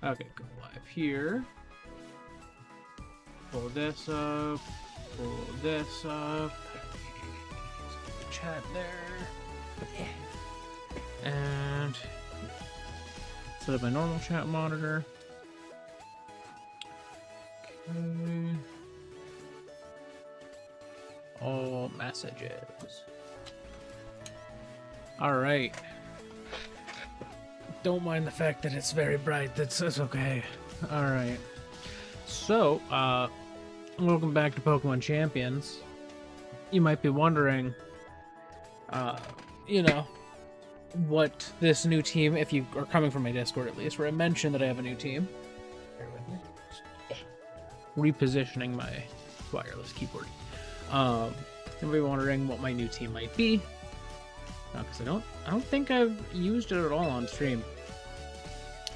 Okay, go live here. Pull this up. Pull this up. Chat there. And set up my normal chat monitor. Okay. All messages. All right. Don't mind the fact that it's very bright. That's okay. All right. So, welcome back to Pokemon Champions. You might be wondering, what this new team, if you are coming from my Discord at least, where I mentioned that I have a new team. Bear with me. Repositioning my wireless keyboard. You'll be wondering what my new team might be. Because I don't think I've used it at all on stream.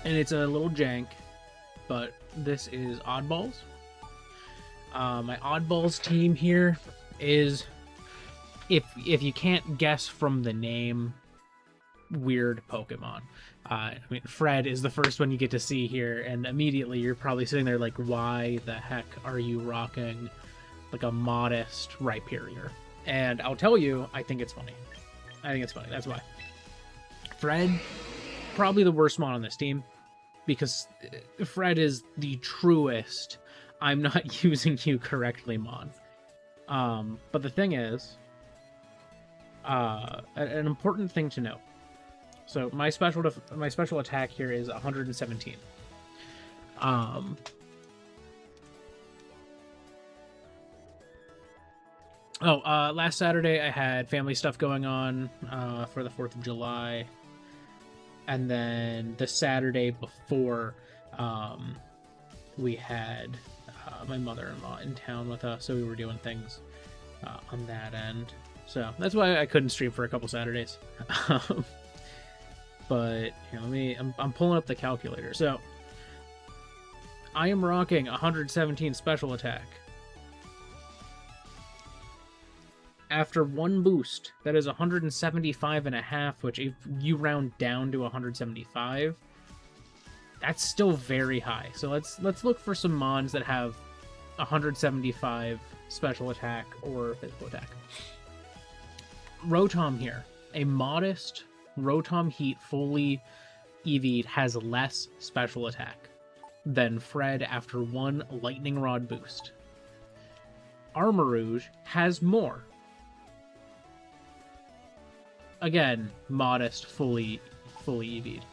And it's a little jank, but this is Oddballs. My Oddballs team here is, if you can't guess from the name, weird Pokemon. I mean, Fred is the first one you get to see here, and immediately you're probably sitting there like, why the heck are you rocking like a modest Rhyperior? And I'll tell you, I think it's funny. I think it's funny. That's why. Fred, probably the worst mon on this team, because Fred is the truest I'm not using you correctly mon. But the thing is, an important thing to note. So my special attack here is 117. Last Saturday I had family stuff going on for the 4th of July. And then the Saturday before, we had my mother-in-law in town with us, so we were doing things on that end. So that's why I couldn't stream for a couple Saturdays. But I'm pulling up the calculator. So I am rocking 117 special attack. After one boost, that is 175.5, which if you round down to 175, that's still very high. So let's look for some mons that have 175 special attack or physical attack. Rotom here, a modest Rotom Heat fully EV'd, has less special attack than Fred after one Lightning Rod boost. Armarouge has more. Again, modest, fully EV'd.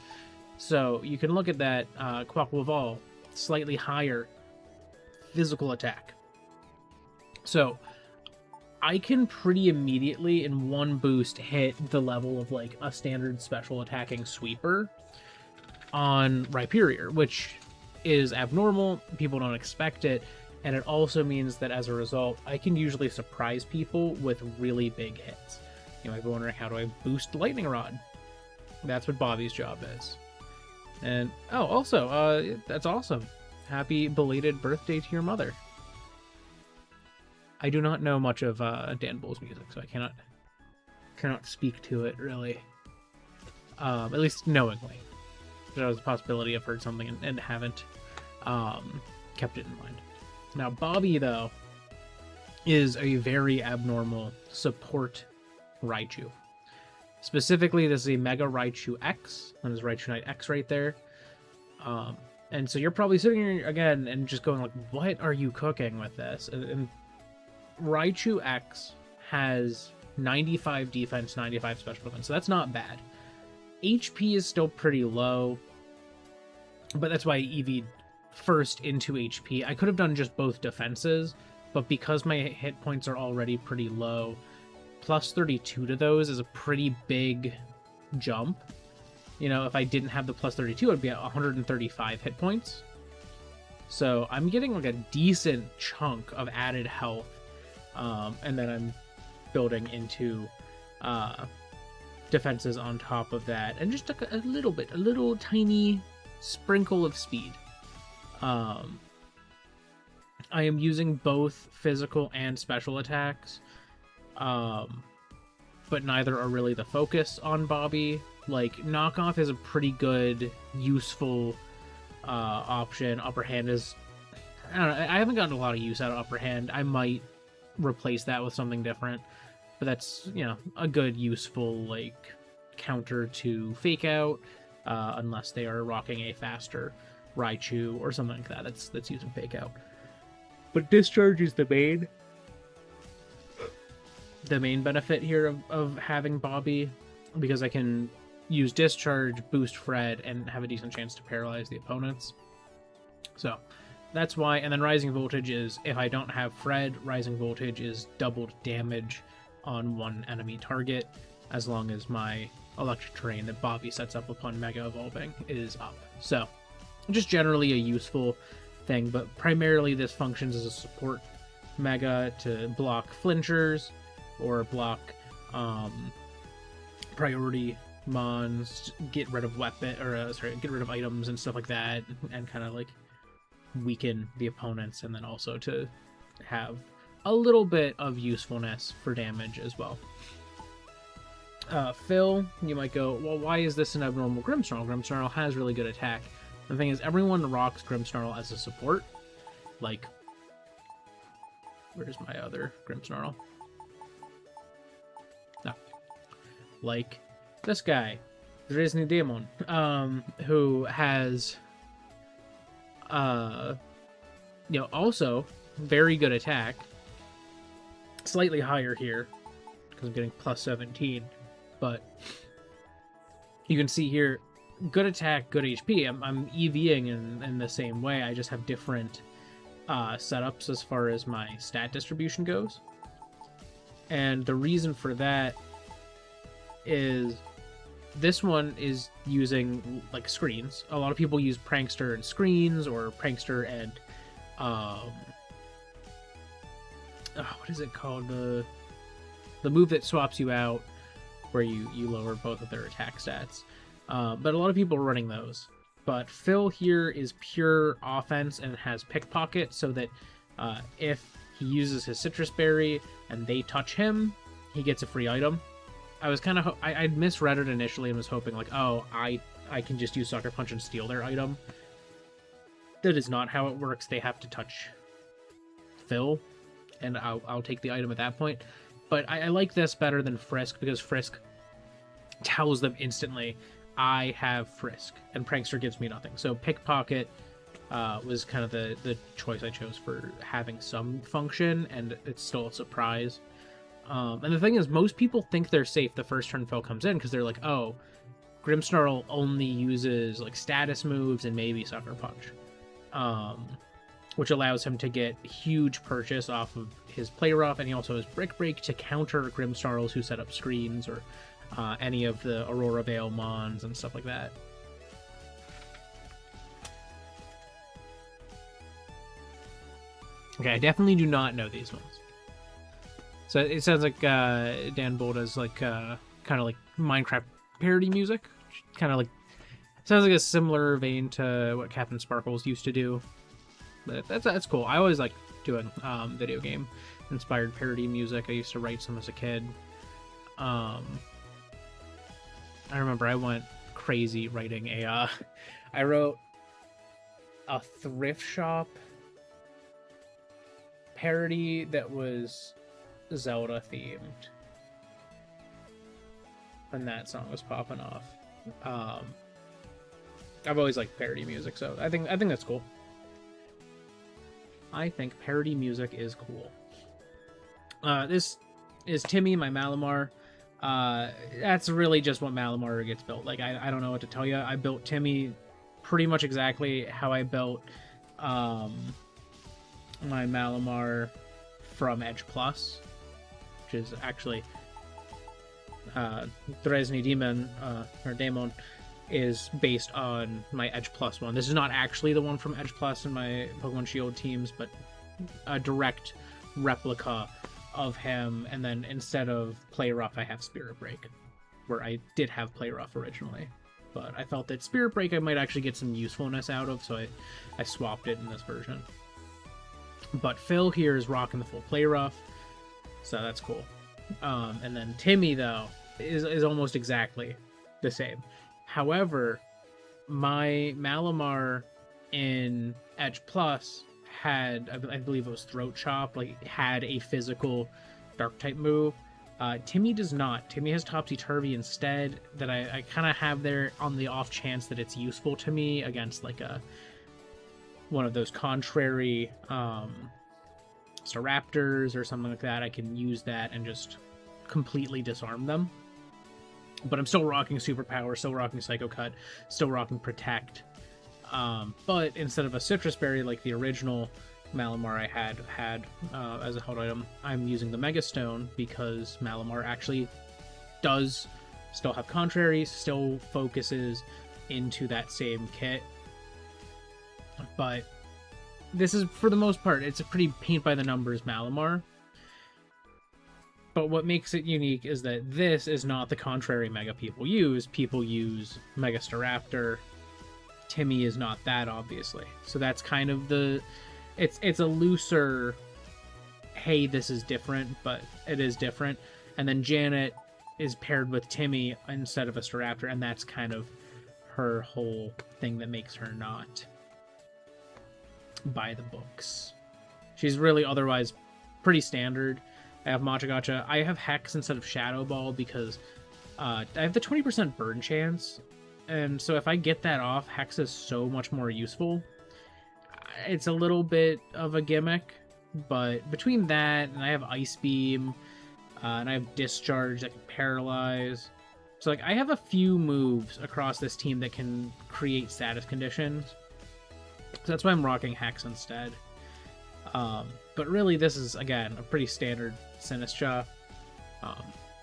So you can look at that. Quaquaval, slightly higher physical attack. So I can pretty immediately in one boost hit the level of like a standard special attacking sweeper on Rhyperior, which is abnormal. People don't expect it. And it also means that as a result, I can usually surprise people with really big hits. You might be wondering, how do I boost Lightning Rod? That's what Bobby's job is. And, also, that's awesome. Happy belated birthday to your mother. I do not know much of Dan Bull's music, so I cannot speak to it, really. At least knowingly. There was a possibility I've heard something and haven't kept it in mind. Now, Bobby, though, is a very abnormal support Raichu. Specifically, this is a Mega Raichu X. That is Raichu Knight X right there. And so you're probably sitting here again and just going like, what are you cooking with this? And Raichu X has 95 defense, 95 special defense, so that's not bad. HP is still pretty low, but that's why I EV'd first into HP. I could have done just both defenses, but because my hit points are already pretty low, plus 32 to those is a pretty big jump. If I didn't have the plus 32, I'd be at 135 hit points. So I'm getting like a decent chunk of added health, and then I'm building into defenses on top of that, and just a little tiny sprinkle of speed. I am using both physical and special attacks, but neither are really the focus on Bobby. Like, Knockoff is a pretty good, useful option. Upper hand is, I don't know, I haven't gotten a lot of use out of upper hand. I might replace that with something different, but that's, you know, a good useful like counter to fake out, unless they are rocking a faster Raichu or something like that. That's using fake out. But discharge is the main benefit here of having Bobby, because I can use discharge, boost Fred, and have a decent chance to paralyze the opponents. So that's why. And then rising voltage is, if I don't have Fred, rising voltage is doubled damage on one enemy target, as long as my electric terrain that Bobby sets up upon Mega Evolving is up. So just generally a useful thing, but primarily this functions as a support Mega to block flinchers or block priority mons, get rid of weapon, or get rid of items and stuff like that, and kind of like weaken the opponents, and then also to have a little bit of usefulness for damage as well. Phil, you might go, well, why is this an abnormal Grimmsnarl? Grimmsnarl has really good attack. The thing is, everyone rocks Grimmsnarl as a support. Like, where's my other Grimmsnarl? No. Like this guy, Dresny Demon, who has, you know, also very good attack. Slightly higher here, because I'm getting plus 17. But you can see here, good attack, good HP. I'm EVing in the same way. I just have different setups as far as my stat distribution goes. And the reason for that is this one is using like screens. A lot of people use Prankster and screens, or Prankster and what is it called? The move that swaps you out, where you lower both of their attack stats. But a lot of people are running those. But Phil here is pure offense and has Pickpocket, so that if he uses his Citrus Berry and they touch him, he gets a free item. I was kind of... I'd misread it initially and was hoping, like, oh, I can just use Sucker Punch and steal their item. That is not how it works. They have to touch Phil, and I'll take the item at that point. But I like this better than Frisk, because Frisk tells them instantly, I have Frisk, and Prankster gives me nothing. So Pickpocket was kind of the choice I chose for having some function, and it's still a surprise. And the thing is, most people think they're safe the first turn Phil comes in, because they're like, oh, Grimmsnarl only uses like status moves and maybe Sucker Punch. Which allows him to get huge purchase off of his play rough, and he also has Brick Break to counter Grimmsnarls who set up screens, or any of the Aurora Veil Mons and stuff like that. Okay, I definitely do not know these ones. So it sounds like Dan Bold does like kind of like Minecraft parody music. Kind of like, sounds like a similar vein to what Captain Sparkles used to do. But that's cool. I always like doing video game inspired parody music. I used to write some as a kid. I remember I went crazy writing I wrote a thrift shop parody that was Zelda themed, and that song was popping off. I've always liked parody music, so I think that's cool. I think parody music is cool. This is Timmy, my Malamar. That's really just what Malamar gets built. Like, I don't know what to tell you. I built Timmy pretty much exactly how I built my Malamar from Edge Plus, which is actually Dresny Demon, or Daemon, is based on my Edge Plus one. This is not actually the one from Edge Plus in my Pokemon Shield teams, but a direct replica of him. And then instead of Play Rough, I have Spirit Break, where I did have Play Rough originally. But I felt that Spirit Break I might actually get some usefulness out of, so I swapped it in this version. But Phil here is rocking the full Play Rough, so that's cool. And then Timmy, though, is almost exactly the same. However, my Malamar in Edge Plus had, I believe it was Throat Chop, like had a physical dark type move. Timmy does not. Timmy has Topsy Turvy instead, that I kind of have there on the off chance that it's useful to me against like one of those contrary Staraptors or something like that. I can use that and just completely disarm them. But I'm still rocking Superpower, still rocking Psycho Cut, still rocking Protect. But instead of a Citrus Berry like the original Malamar I had as a held item, I'm using the Mega Stone because Malamar actually does still have contraries, still focuses into that same kit. But this is, for the most part, it's a pretty paint-by-the-numbers Malamar. But what makes it unique is that this is not the contrary Mega people use. People use Mega Staraptor. Timmy is not that, obviously. So that's kind of the... It's a looser, hey, this is different, but it is different. And then Janet is paired with Timmy instead of a Staraptor, and that's kind of her whole thing that makes her not by the books. She's really otherwise pretty standard. I have Machagacha. I have Hex instead of Shadow Ball because I have the 20% burn chance, and so if I get that off, Hex is so much more useful. It's a little bit of a gimmick, but between that and I have Ice Beam, and I have Discharge that can paralyze. So like I have a few moves across this team that can create status conditions. So that's why I'm rocking Hex instead. But really this is, again, a pretty standard Sinistcha.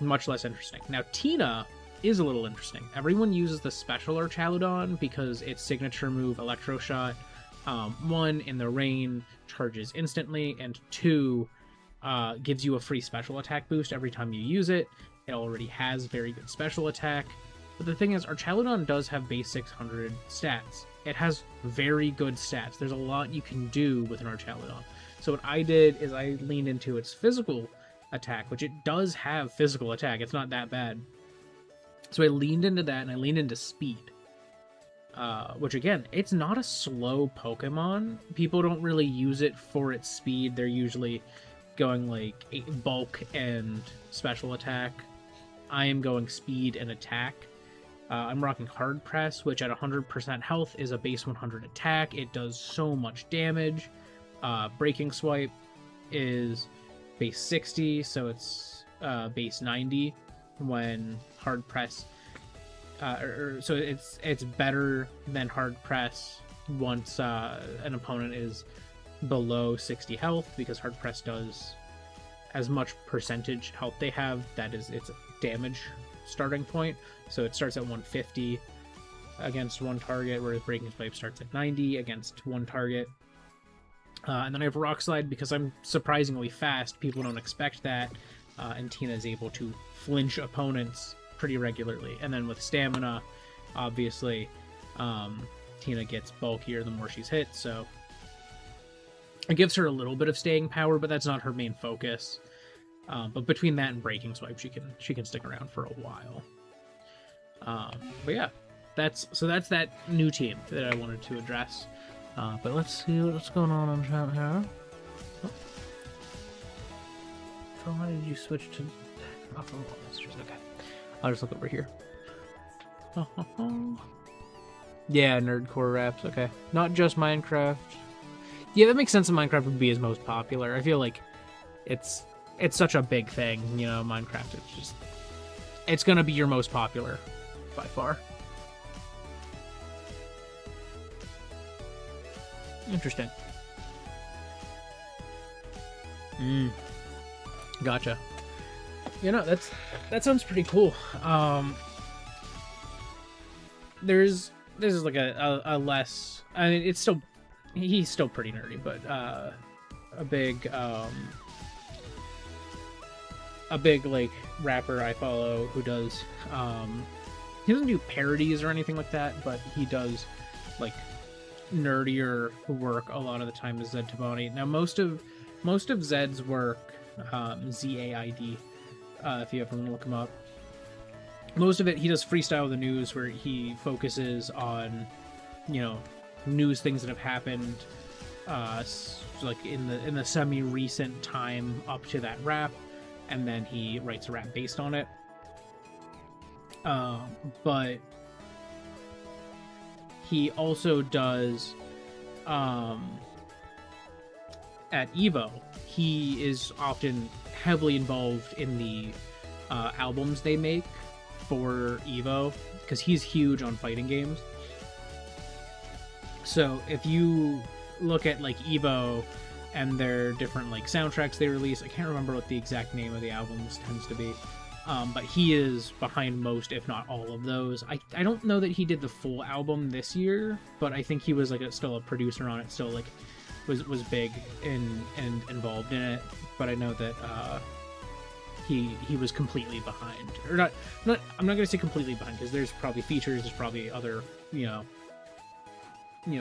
Much less interesting. Now Tina is a little interesting. Everyone uses the special Archaludon because its signature move, Electro Shot, 1, in the rain, charges instantly, and 2, gives you a free special attack boost every time you use it. It already has very good special attack. But the thing is, Archaludon does have base 600 stats. It has very good stats. There's a lot you can do with an Archaludon. So what I did is I leaned into its physical attack, which it does have physical attack. It's not that bad. So I leaned into that, and I leaned into speed. Which again, it's not a slow Pokemon. People don't really use it for its speed. They're usually going like bulk and special attack. I am going speed and attack. I'm rocking Hard Press, which at 100% health is a base 100 attack. It does so much damage. Breaking Swipe is base 60, so it's base 90 when Hard Press. So it's better than Hard Press once an opponent is below 60 health, because Hard Press does as much percentage health they have. That is its damage starting point. So it starts at 150 against one target, whereas Breaking Swipe starts at 90 against one target. And then I have Rock Slide because I'm surprisingly fast. People don't expect that, and Tina is able to flinch opponents pretty regularly. And then with Stamina, obviously, Tina gets bulkier the more she's hit, so it gives her a little bit of staying power, but that's not her main focus. But between that and Breaking Swipe, she can stick around for a while. But yeah, that's that new team that I wanted to address. But let's see what's going on chat here. Oh. So why did you switch to messages? Okay, I'll just look over here. Yeah, Nerdcore raps. Okay, not just Minecraft. Yeah, that makes sense. Minecraft would be his most popular. I feel like it's such a big thing, you know. Minecraft, it's gonna be your most popular by far. Interesting. Gotcha. You know, that sounds pretty cool. This is like a less, I mean, he's still pretty nerdy, but a big like rapper I follow who does he doesn't do parodies or anything like that, but he does like nerdier work a lot of the time is Zed Tabani. Now most of Zed's work, ZAID, if you ever want to look him up, most of it he does freestyle the news, where he focuses on, you know, news things that have happened, like in the semi-recent time up to that rap, and then he writes a rap based on it. But he also does, at Evo, he is often heavily involved in the albums they make for Evo, because he's huge on fighting games. So if you look at like Evo and their different like soundtracks they release, I can't remember what the exact name of the albums tends to be, but he is behind most, if not all of those. I don't know that he did the full album this year, but I think he was like still a producer on it, still like was big and involved in it. But I know that he was completely behind, or not. I'm not gonna say completely behind, because there's probably features, there's probably other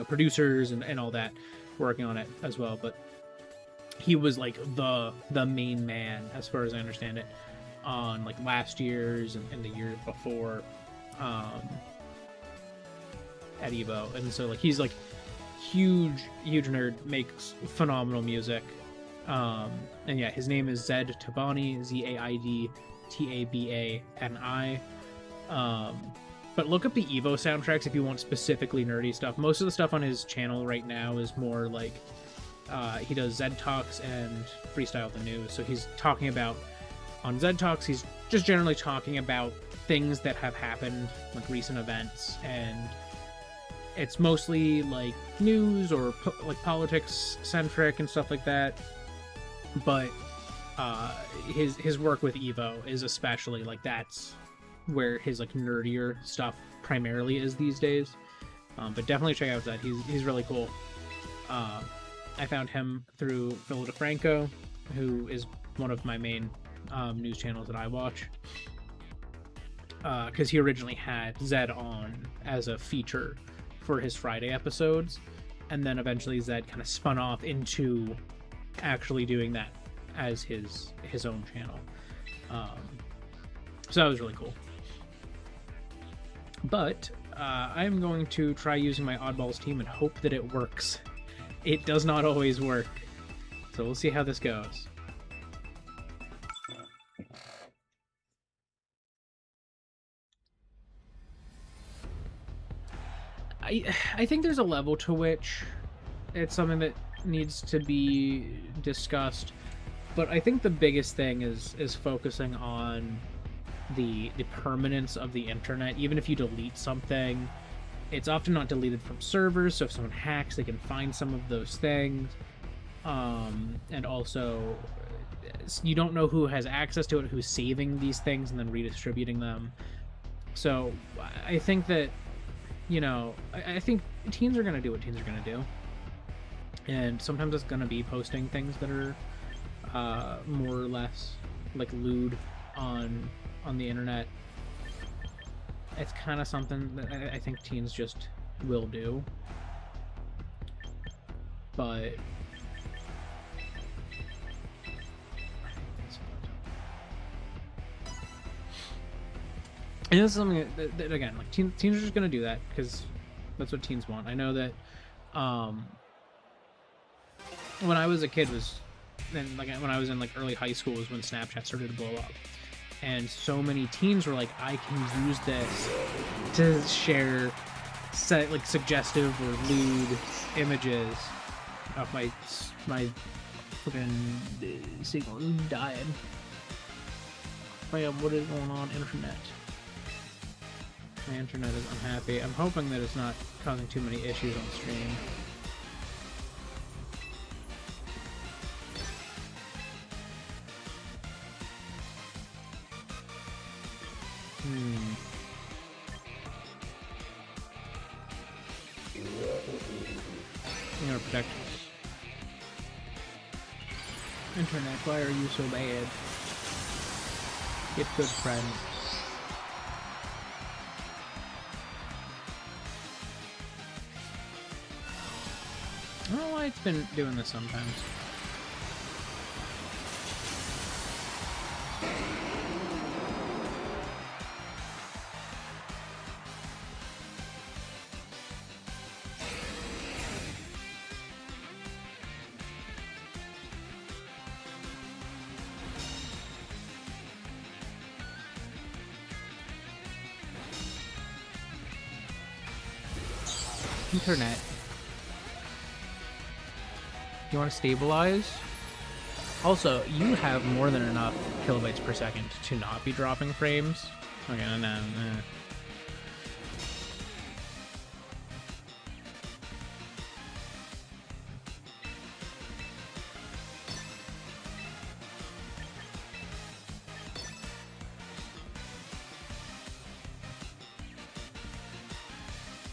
producers and all that working on it as well. But he was like the main man, as far as I understand it, on like last year's and the year before at Evo. And so like he's like huge nerd, makes phenomenal music. And yeah, his name is Zed Tabani, ZaidTabani. But look up the Evo soundtracks if you want specifically nerdy stuff. Most of the stuff on his channel right now is more like he does Zed Talks and Freestyle the News. So he's talking about, on Zed Talks, he's just generally talking about things that have happened, like recent events, and it's mostly like news or like politics centric and stuff like that. But his work with Evo is especially like, that's where his like nerdier stuff primarily is these days. But definitely check out that. He's really cool. I found him through Phil DeFranco, who is one of my main news channels that I watch, because he originally had Zed on as a feature for his Friday episodes, and then eventually Zed kind of spun off into actually doing that as his own channel. So that was really cool. But I'm going to try using my Oddballs team and hope that it works. It does not always work, so we'll see how this goes. I think there's a level to which it's something that needs to be discussed, but I think the biggest thing is focusing on the permanence of the internet. Even if you delete something, it's often not deleted from servers, so if someone hacks, they can find some of those things. And also, you don't know who has access to it, who's saving these things and then redistributing them. So I think that, I think teens are going to do what teens are going to do. And sometimes it's going to be posting things that are more or less like lewd on the internet. It's kind of something that I think teens just will do. But and this is something that again, like teens are just going to do that because that's what teens want. I know that when I was a kid when I was in like early high school was when Snapchat started to blow up. And so many teens were like, I can use this to share like suggestive or lewd images of my fucking signal died. Man, what is going on, internet? My internet is unhappy. I'm hoping that it's not causing too many issues on stream. I'm gonna protect internet. Why are you so bad? Get good, friend. I don't know why it's been doing this sometimes. Internet. You want to stabilize? Also, you have more than enough kilobytes per second to not be dropping frames. Okay, no.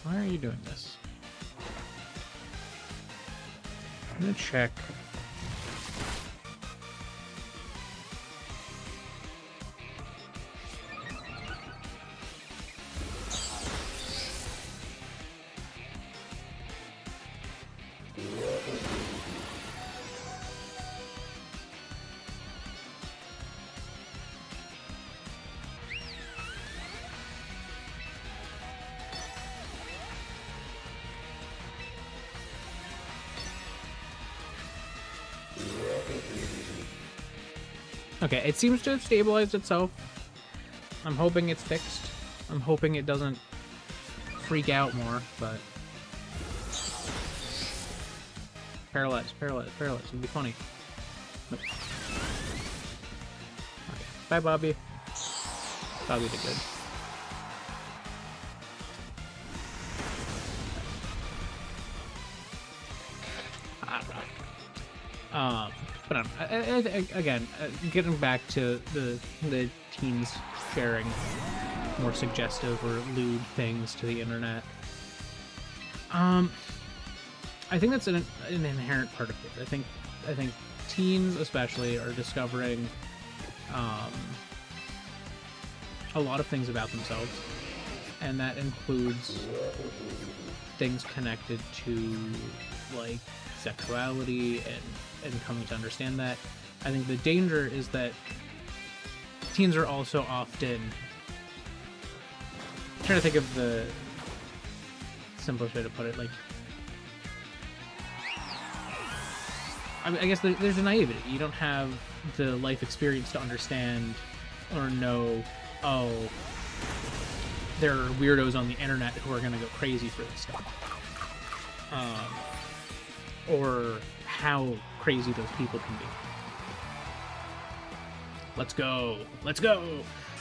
Why are you doing this? I'm gonna check. Okay, it seems to have stabilized itself. I'm hoping it's fixed. I'm hoping it doesn't freak out more, but... Paralyze. It'd be funny. Nope. Okay. Bye, Bobby. Bobby did good. But again, getting back to the teens sharing more suggestive or lewd things to the internet. I think that's an inherent part of it. I think teens especially are discovering a lot of things about themselves, and that includes things connected to like sexuality and coming to understand that. I think the danger is that teens are also often... I'm trying to think of the simplest way to put it. Like, I guess there's a naivety. You don't have the life experience to understand or know, oh, there are weirdos on the internet who are going to go crazy for this stuff. Or how crazy those people can be. Let's go!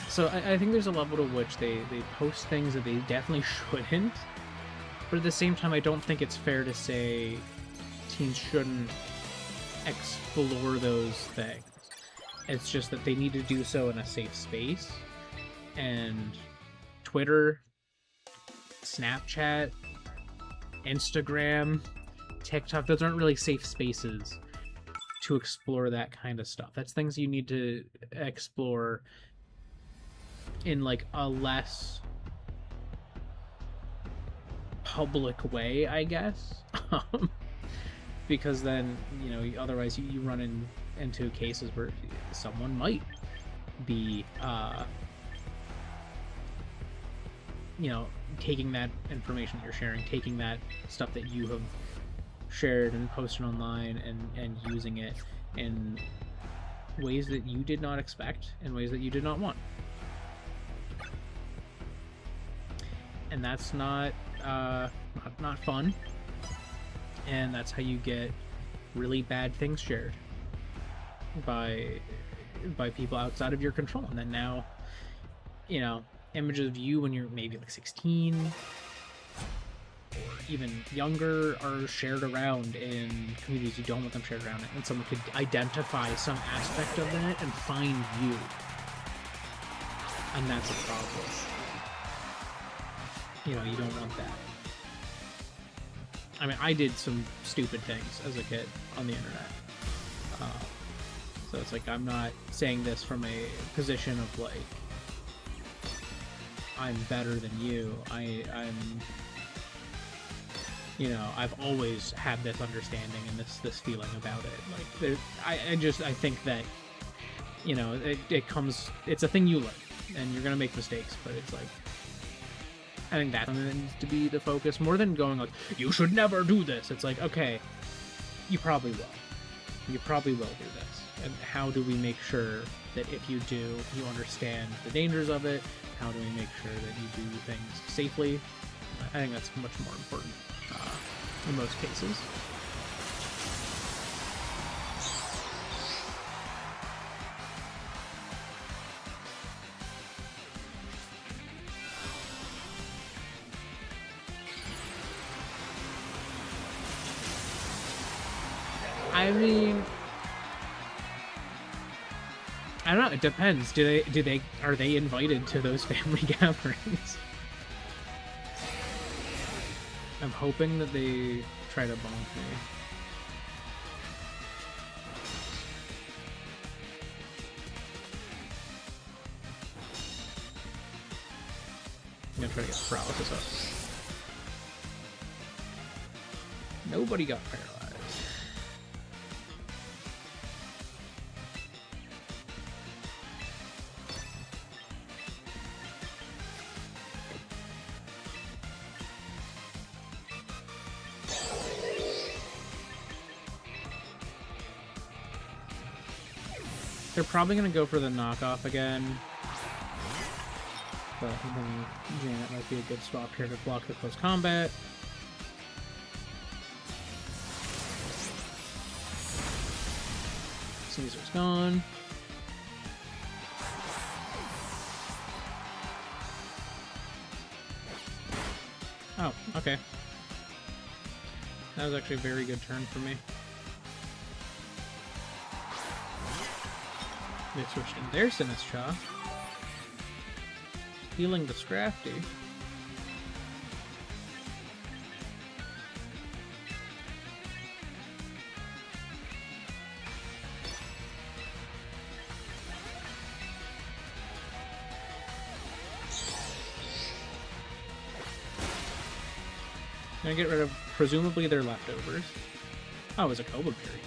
So I think there's a level to which they post things that they definitely shouldn't, but at the same time I don't think it's fair to say teens shouldn't explore those things. It's just that they need to do so in a safe space, and Twitter, Snapchat, Instagram, TikTok, those aren't really safe spaces to explore that kind of stuff. That's things you need to explore in like a less public way, I guess. Because then, you know, otherwise you run into cases where someone might be you know, taking that information that you're sharing, taking that stuff that you have shared and posted online and using it in ways that you did not expect, in ways that you did not want. And that's not fun. And that's how you get really bad things shared by people outside of your control. And then now, you know, images of you when you're maybe like 16 or even younger are shared around in communities you don't want them shared around in, and someone could identify some aspect of that and find you, and that's a problem. You know, you don't want that. I mean, I did some stupid things as a kid on the internet, so it's like, I'm not saying this from a position of like I'm better than you. I'm, you know, I've always had this understanding and this feeling about it. Like, I think that, you know, it's a thing you learn, and you're gonna make mistakes, but it's like, I think that needs to be the focus more than going like, you should never do this. It's like, okay, you probably will. You probably will do this. And how do we make sure that if you do, you understand the dangers of it? How do we make sure that you do things safely? I think that's much more important. in most cases. I mean, I don't know. It depends. Are they invited to those family gatherings? I'm hoping that they try to bonk me. I'm gonna try to get paralysis up. Nobody got paralyzed. They're probably going to go for the knockoff again. But I think Janet might be a good swap here to block the close combat. Caesar's gone. Oh, okay. That was actually a very good turn for me. They switched in their Sinistcha. Healing the Scrafty. Gonna get rid of presumably their leftovers. Oh, it was a Koba Berry.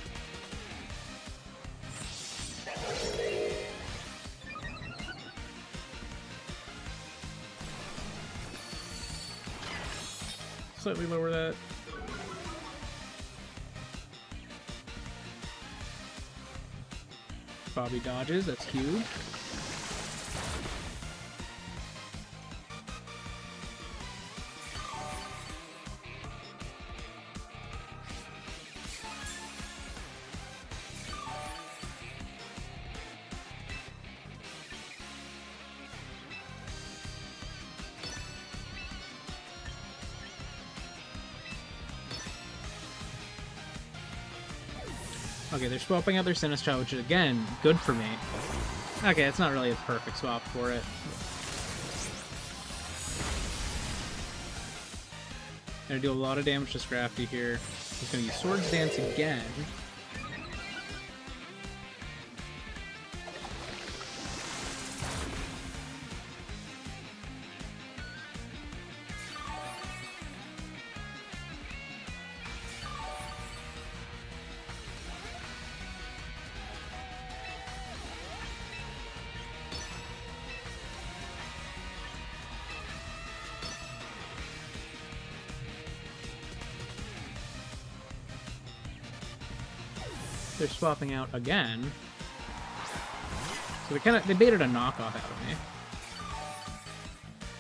Slightly lower that. Bobby dodges, that's huge. Okay, they're swapping out their Sinistcha, which is, again, good for me. Okay, it's not really a perfect swap for it. Gonna do a lot of damage to Scrafty here. He's gonna use Swords Dance again. They're swapping out again. So they baited a knockoff out of me.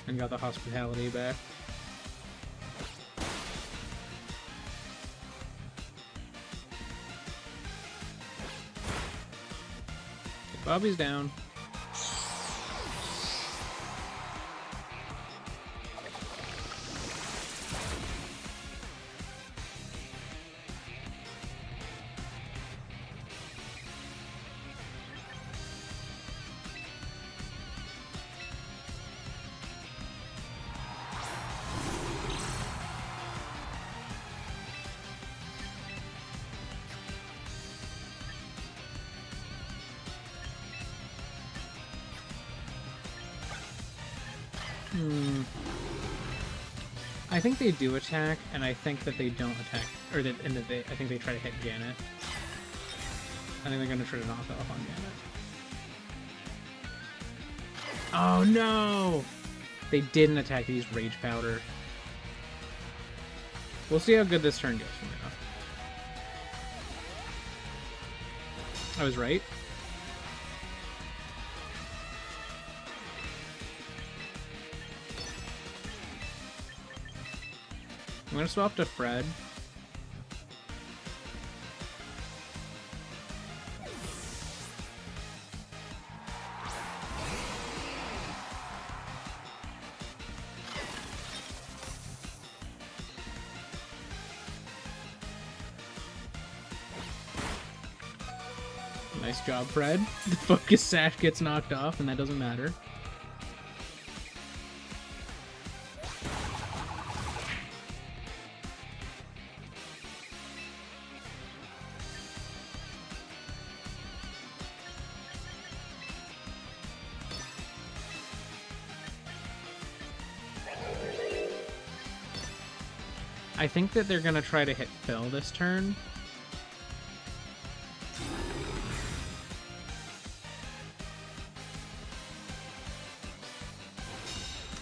And got the hospitality back. Bobby's down. I think they do attack, and I think that they don't attack, or that, I think they try to hit Janet. I think they're going to try to knock off on Janet. Oh no! They didn't attack. They used Rage Powder. We'll see how good this turn goes for me, though. I was right. gonna swap to Fred. Nice job, Fred. The focus sash gets knocked off, and that doesn't matter. I think that they're gonna try to hit Phil this turn.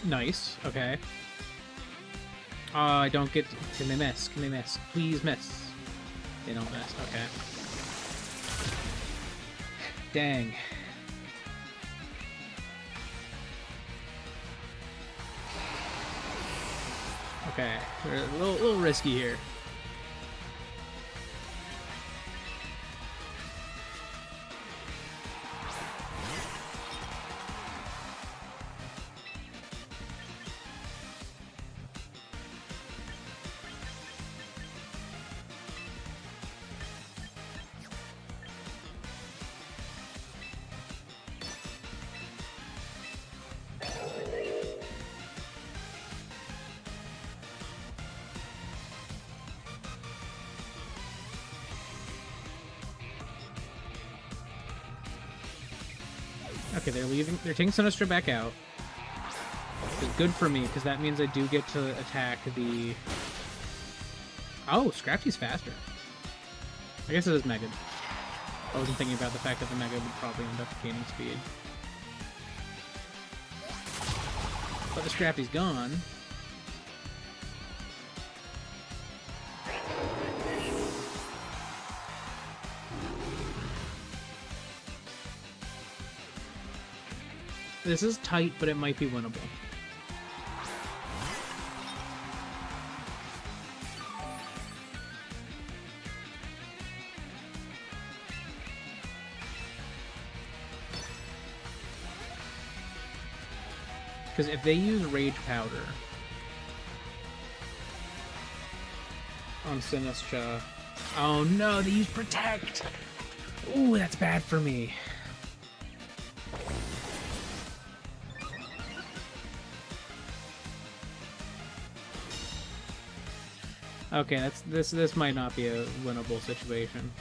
Nice. Okay. Oh, I don't get... Can they miss? Can they miss? Please miss. They don't miss. Okay. Dang. Okay. We're a little risky here. Okay, they're leaving. They're taking Sinistcha back out. It's good for me, because that means I do get to attack the... Oh, Scrafty's faster. I guess it is Mega. I wasn't thinking about the fact that the Mega would probably end up gaining speed. But the Scrafty's gone. This is tight, but it might be winnable. Because if they use Rage Powder on Sinistcha... Oh no, they use Protect! Ooh, that's bad for me. Okay, this might not be a winnable situation.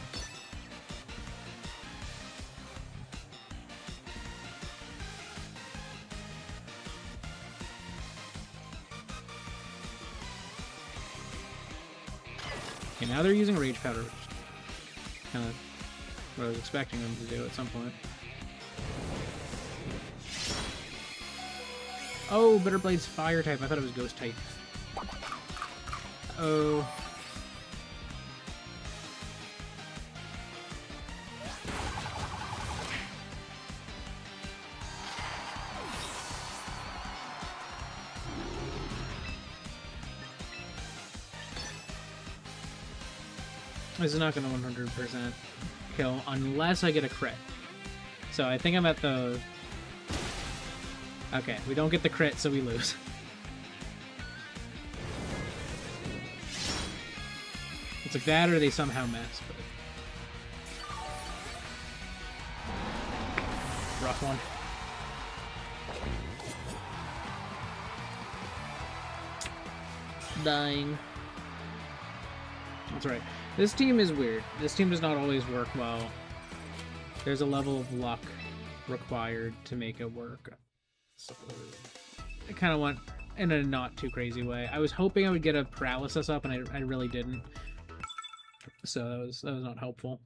Okay, now they're using Rage Powder, which is kind of what I was expecting them to do at some point. Oh, Bitterblade's Fire type. I thought it was Ghost type. Oh. This is not going to 100% kill unless I get a crit. So I think I'm at the... Okay, we don't get the crit, so we lose. It's like that or they somehow miss, but... Rough one. Dying. That's right. This team is weird. This team does not always work well. There's a level of luck required to make it work. So I kind of went in a not too crazy way. I was hoping I would get a paralysis up, and I really didn't. So that was not helpful.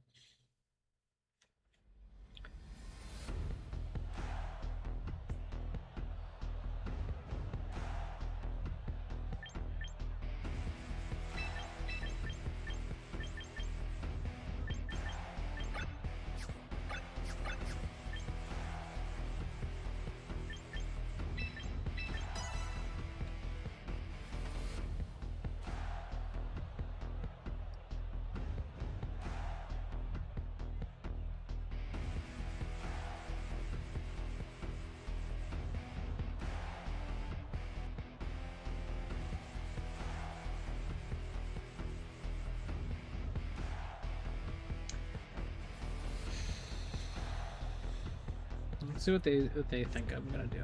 Let's see what they think I'm gonna do.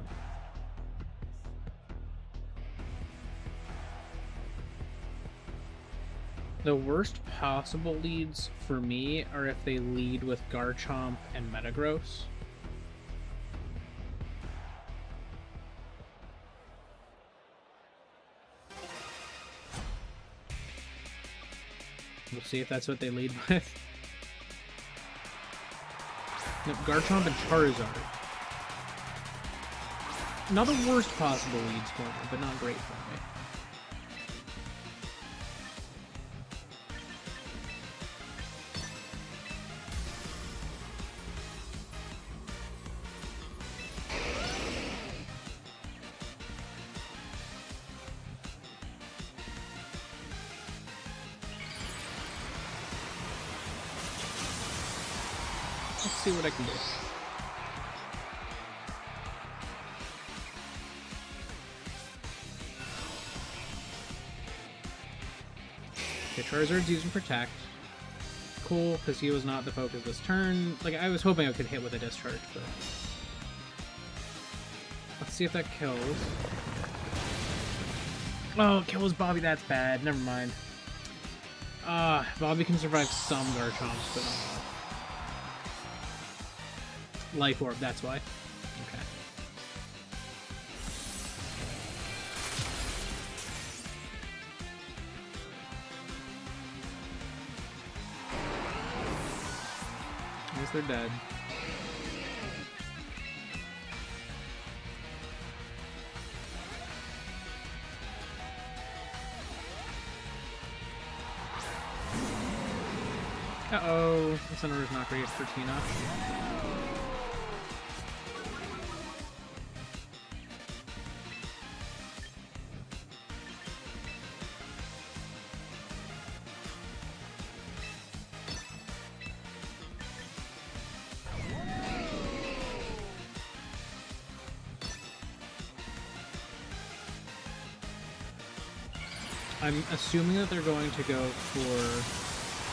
The worst possible leads for me are if they lead with Garchomp and Metagross. We'll see if that's what they lead with. No, Garchomp and Charizard. Not the worst possible leads for me, but not great for me. Let's see what I can do. Okay, Charizard's using Protect. Cool, because he was not the focus this turn. Like, I was hoping I could hit with a Discharge, but... Let's see if that kills. Oh, it kills Bobby, that's bad. Never mind. Bobby can survive some Garchomps, but not all. Life Orb, that's why. Okay. I guess they're dead. Uh-oh. The center is not great for Tina. I'm assuming that they're going to go for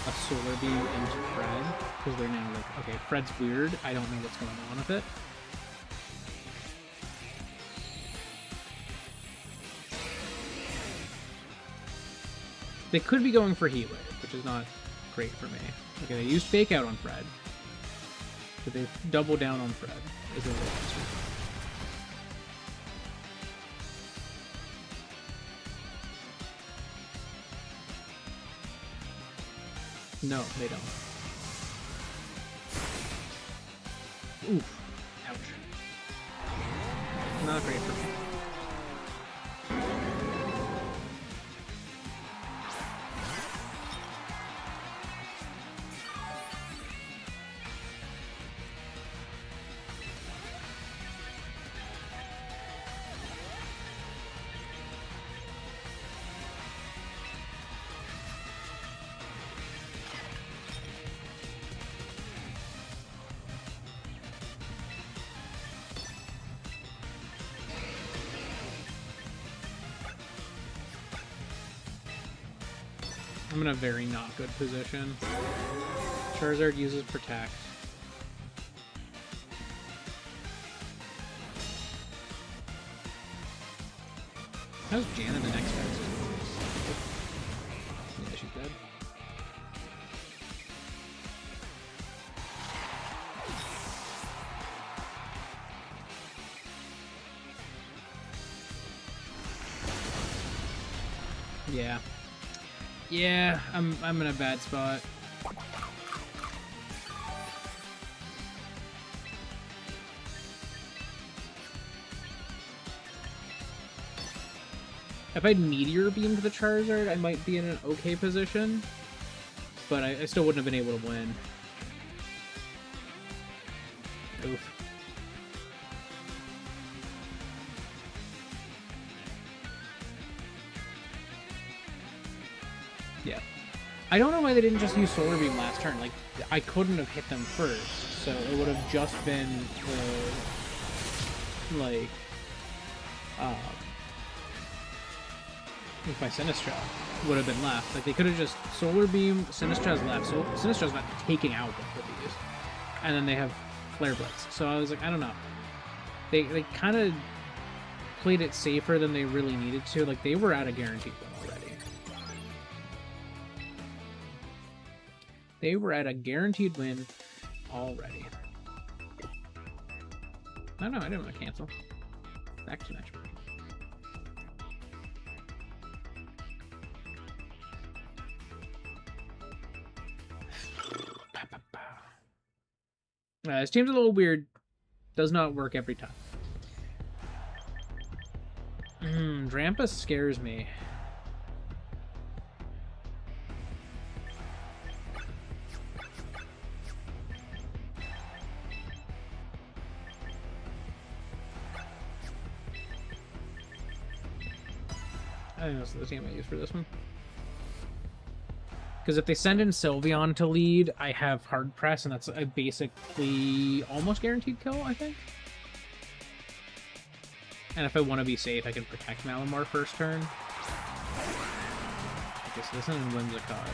a Solar Beam into Fred, because they're now like, okay, Fred's weird, I don't know what's going on with it. They could be going for Heat Wave, which is not great for me. Okay, they used Fake Out on Fred, but they double down on Fred. Is a little answer. No, they don't. Oof. Ouch. Not great for me. I'm in a very not good position. Charizard uses Protect. How's Janet the next best? Yeah, she's dead. Yeah. Yeah, I'm in a bad spot. If I'd Meteor Beamed the Charizard, I might be in an okay position, but I still wouldn't have been able to win. Oof. Yeah. I don't know why they didn't just use Solar Beam last turn. Like, I couldn't have hit them first, so it would have just been the, like, if my Sinistcha would have been left. Like, they could have just Solar Beam, Sinistra's left, so Sinistra's not taking out both of these. And then they have Flare Blitz. So I was like, I don't know. They kind of played it safer than they really needed to. Like, they were at a guaranteed win already. They were at a guaranteed win already. Oh no, I didn't want to cancel. Back to match. This team's a little weird. Does not work every time. Drampa scares me. I think that's the team I use for this one. Because if they send in Sylveon to lead, I have Hard Press, and that's a basically almost guaranteed kill, I think. And if I want to be safe, I can protect Malamar first turn. Okay, so this is in Whimsicott.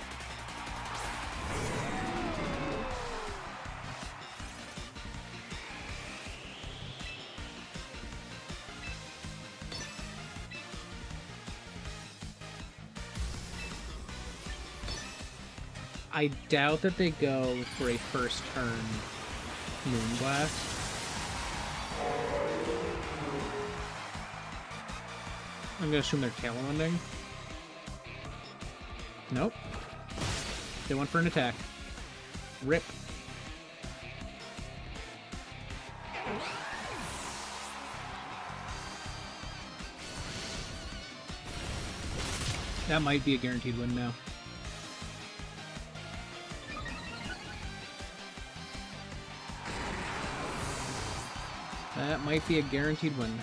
I doubt that they go for a first turn Moonblast. I'm gonna assume they're Tailwinding. Nope. They went for an attack. Rip. That might be a guaranteed win now. That might be a guaranteed win now.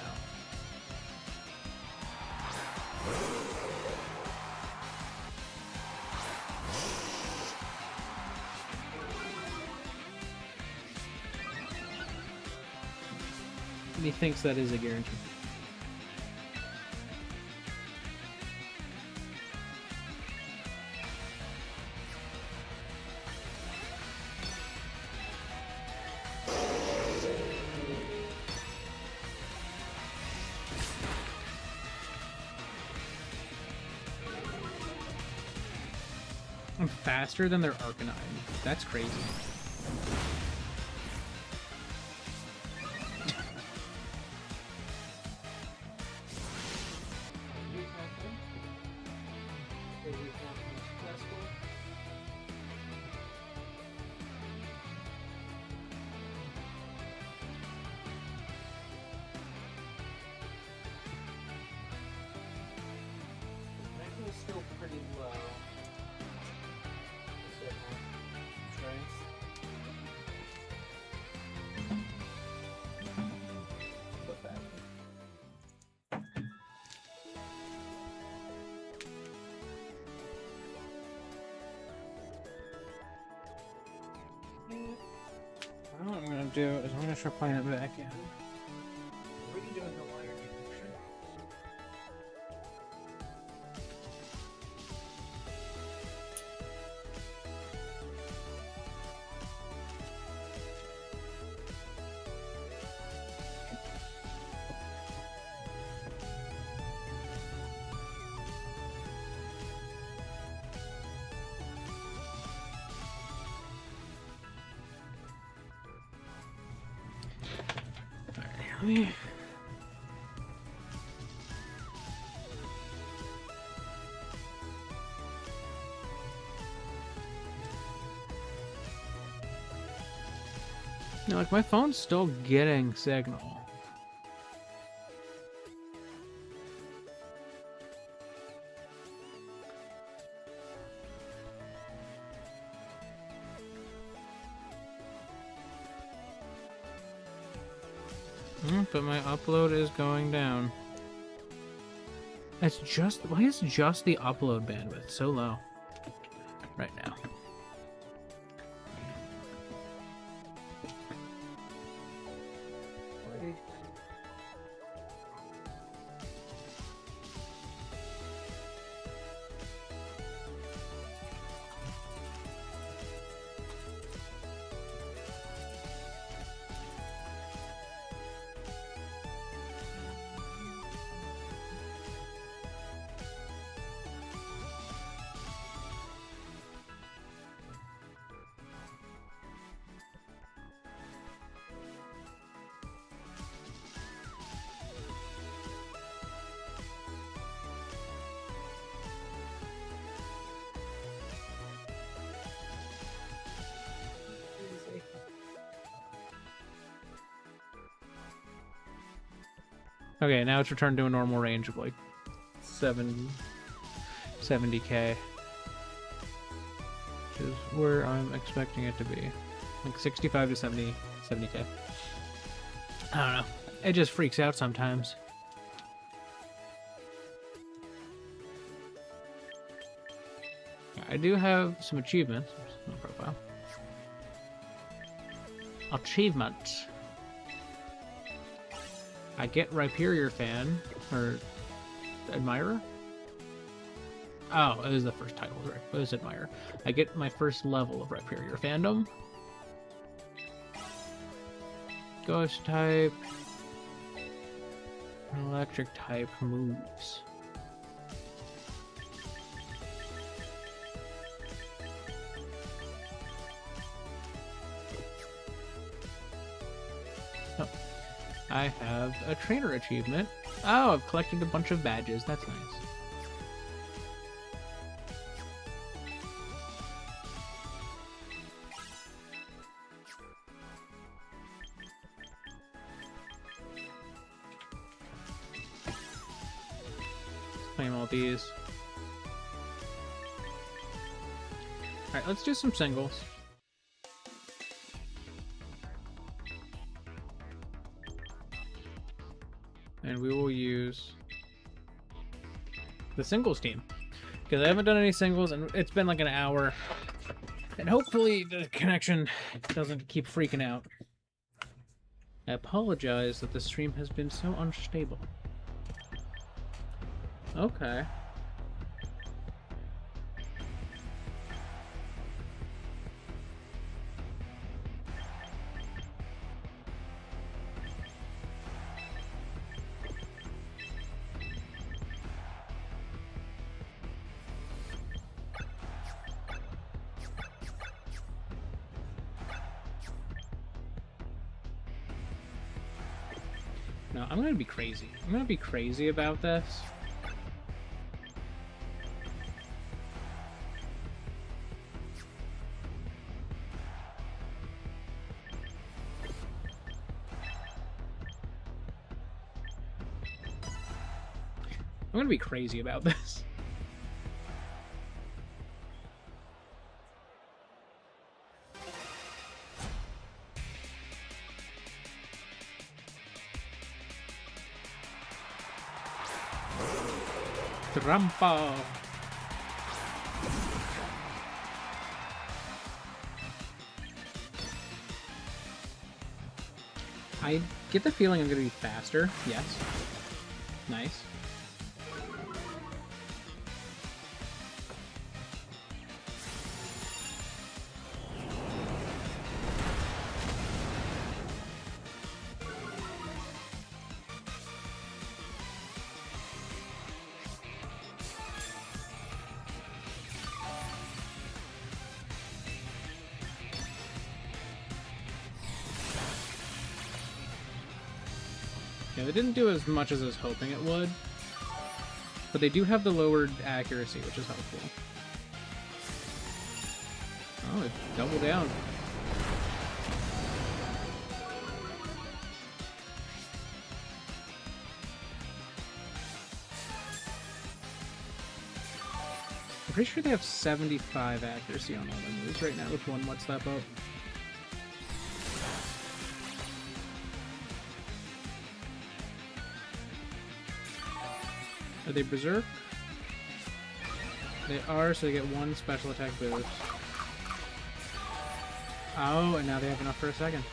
He thinks that is a guarantee. I'm faster than their Arcanine. That's crazy. Still pretty low. What I'm gonna do is I'm gonna try playing it back in. What are you doing the wire connection? Let me... No, like my phone's still getting signal. But my upload is going down. It's just... Why is just the upload bandwidth so low right now? Okay, now it's returned to a normal range of like 70k, which is where I'm expecting it to be, like 65 to 70k. I don't know. It just freaks out sometimes. I do have some achievements. No profile. Achievements. I get Rhyperior fan, or Admirer? Oh, it was the first title, right? It was Admirer. I get my first level of Rhyperior fandom. Ghost type. Electric type moves. Oh, I have a trainer achievement. Oh, I've collected a bunch of badges. That's nice. Claim all these. Alright, let's do some singles. And we will use the singles team. Because I haven't done any singles and it's been like an hour. And hopefully the connection doesn't keep freaking out. I apologize that the stream has been so unstable. Okay. No, I'm gonna be crazy. I'm gonna be crazy about this. I'm gonna be crazy about this. Trampa. I get the feeling I'm gonna be faster. Yes. Nice. Yeah, they didn't do as much as I was hoping it would, but they do have the lowered accuracy, which is helpful. Oh, it doubled down. I'm pretty sure they have 75 accuracy on all their moves right now with one Mud Slap up. Are they Berserk? They are, so they get one special attack boost. Oh, and now they have enough for a second.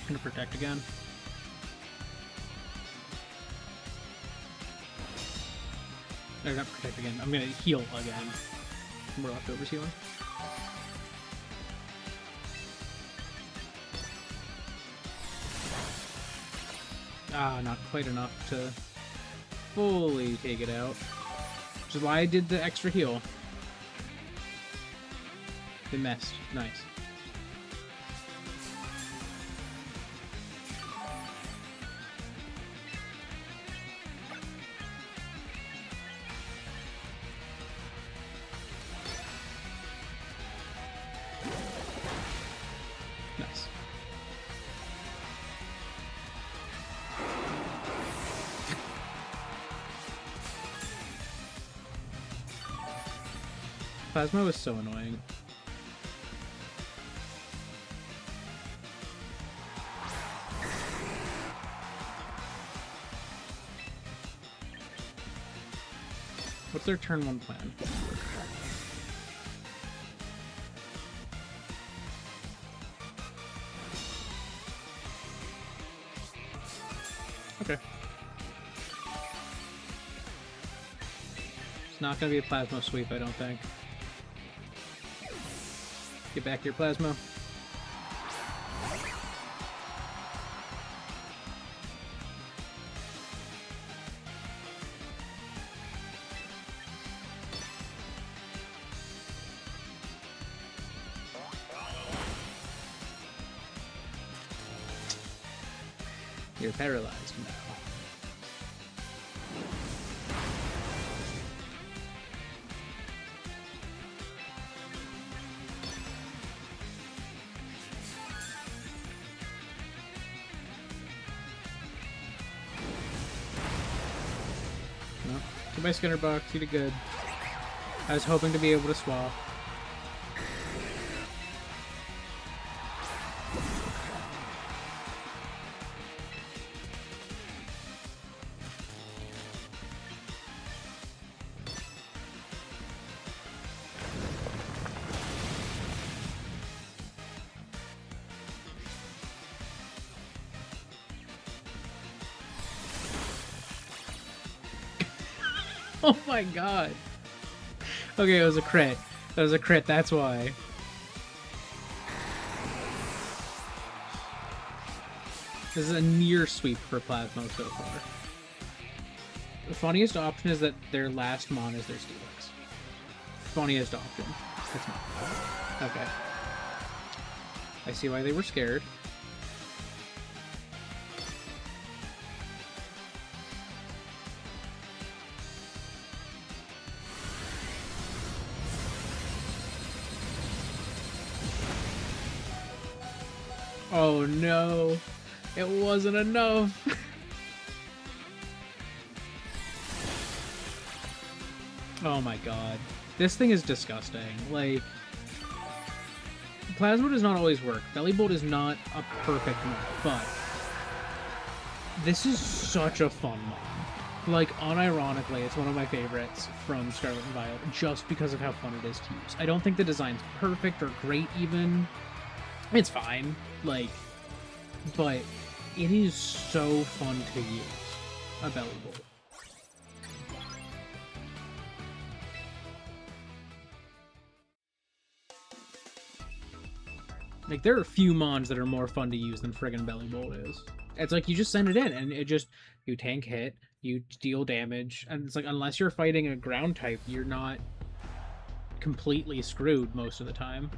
Gonna protect again. Or not protect again. I'm gonna heal again. More leftovers healing. Ah, not quite enough to fully take it out. Which is why I did the extra heal. They messed. Nice. Nice. Plasma was so annoying. What's their turn 1 plan? Okay. It's not going to be a plasma sweep, I don't think. Get back your plasma. You're paralyzed now. No. Goodbye, Skinner Box. You did good. I was hoping to be able to swap. Oh my god. Okay, it was a crit. That was a crit, that's why. This is a near sweep for Plasmo so far. The funniest option is that their last mon is their Steelix. Funniest option. That's not. Okay. I see why they were scared. Oh no, it wasn't enough. Oh my god. This thing is disgusting. Like, Plasma does not always work. Belly Bolt is not a perfect move, but this is such a fun mod. Like, unironically, it's one of my favorites from Scarlet and Violet, just because of how fun it is to use. I don't think the design's perfect or great even. It's fine, like, but it is so fun to use, a Belly Bolt. Like, there are few mons that are more fun to use than friggin' Belly Bolt is. It's like, you just send it in, and it just, you tank hit, you deal damage, and it's like, unless you're fighting a ground type, you're not completely screwed most of the time.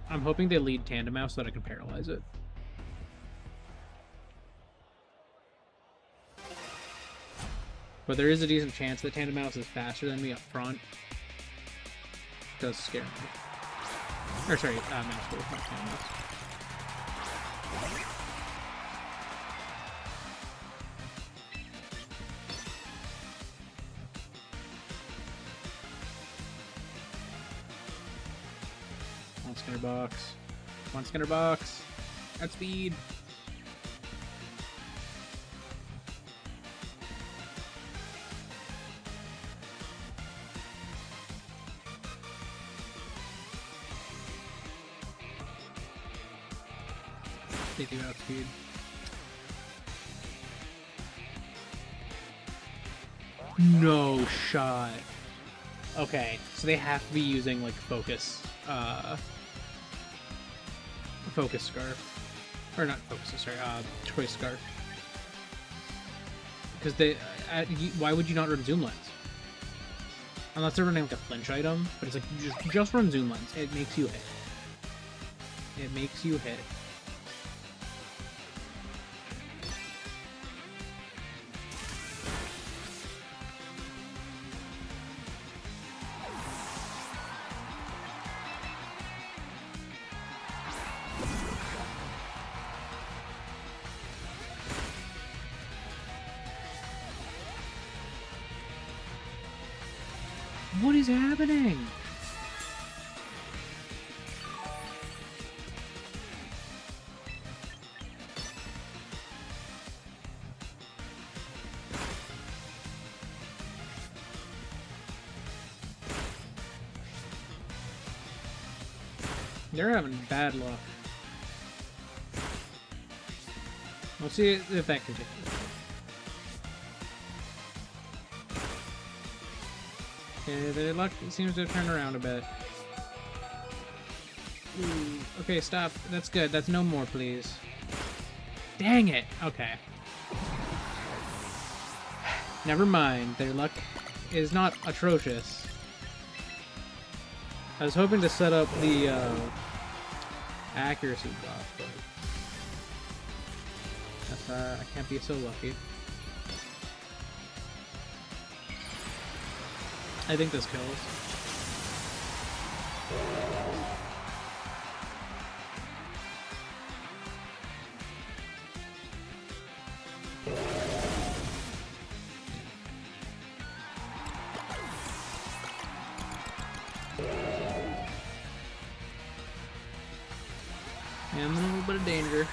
I'm hoping they lead Tandem out so that I can paralyze it. But there is a decent chance that Tandem Mouse is faster than me up front. It does scare me. Or sorry, Mouse Wolf, not Tandem Mouse. One Skinner Box. One Skinner Box. At speed. They do outspeed. No shot. Okay, so they have to be using like focus scarf. Or not focus, sorry, choice scarf. Because they why would you not run zoom lens? Unless they're running like a flinch item, but it's like just run zoom lens. It makes you hit. It makes you hit. What is happening? They're having bad luck. We'll see if that continues. Okay, their luck seems to have turned around a bit. Ooh, okay, stop. That's good. That's no more, please. Dang it! Okay. Never mind. Their luck is not atrocious. I was hoping to set up the accuracy buff, but that's, I can't be so lucky. I think this kills. Yeah, I'm in a little bit of danger.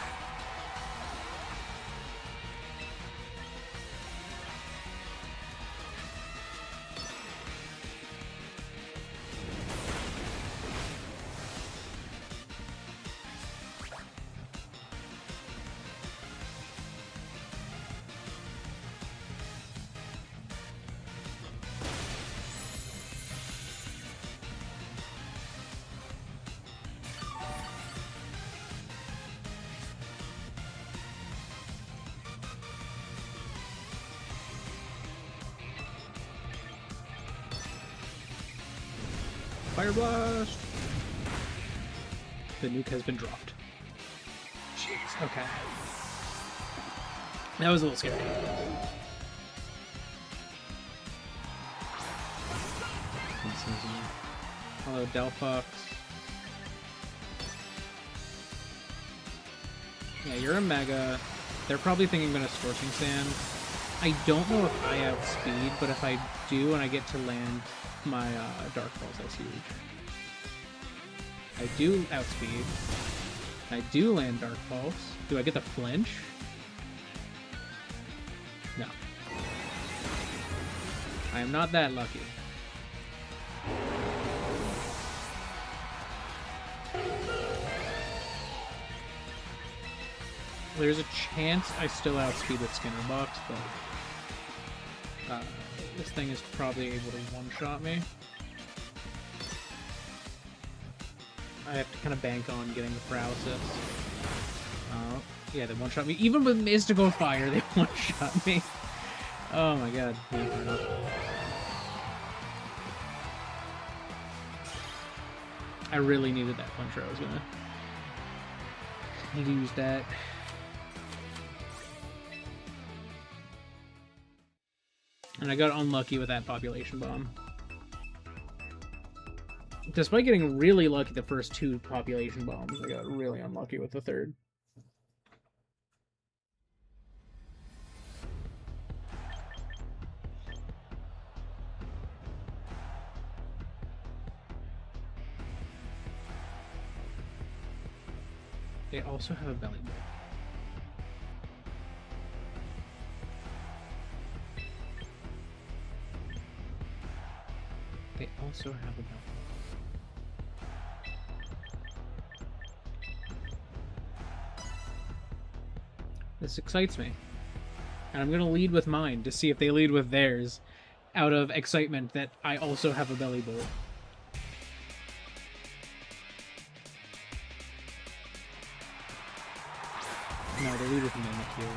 Fire blast! The nuke has been dropped. Jeez, okay. That was a little scary. Hello, Delphox. Yeah, you're a Mega. They're probably thinking I'm gonna Scorching Sand. I don't know if I outspeed, but if I do and I get to land my Dark Pulse, that's huge. I do outspeed. I do land Dark Pulse. Do I get the flinch? No. I am not that lucky. There's a chance I still outspeed with Skinner Box, but this thing is probably able to one-shot me. I have to kind of bank on getting the paralysis. Yeah, they one-shot me. Even with Mystical Fire, they one-shot me. Oh my god. I really needed that puncher. I was gonna use that. And I got unlucky with that population bomb. Despite getting really lucky the first two population bombs, I got really unlucky with the third. They also have a belly button. They also have a belly. This excites me. And I'm going to lead with mine to see if they lead with theirs out of excitement that I also have a belly bolt. No, they lead with Mimic here.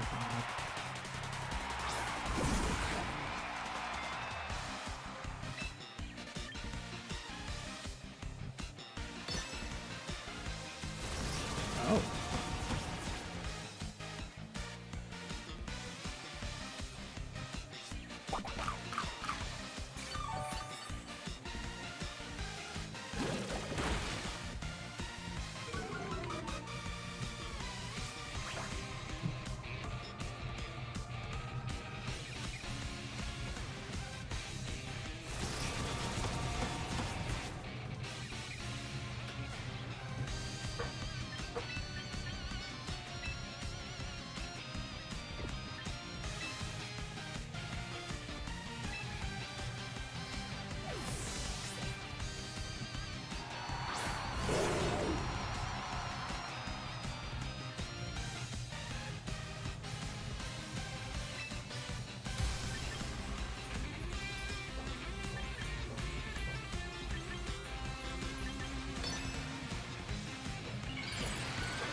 Oh.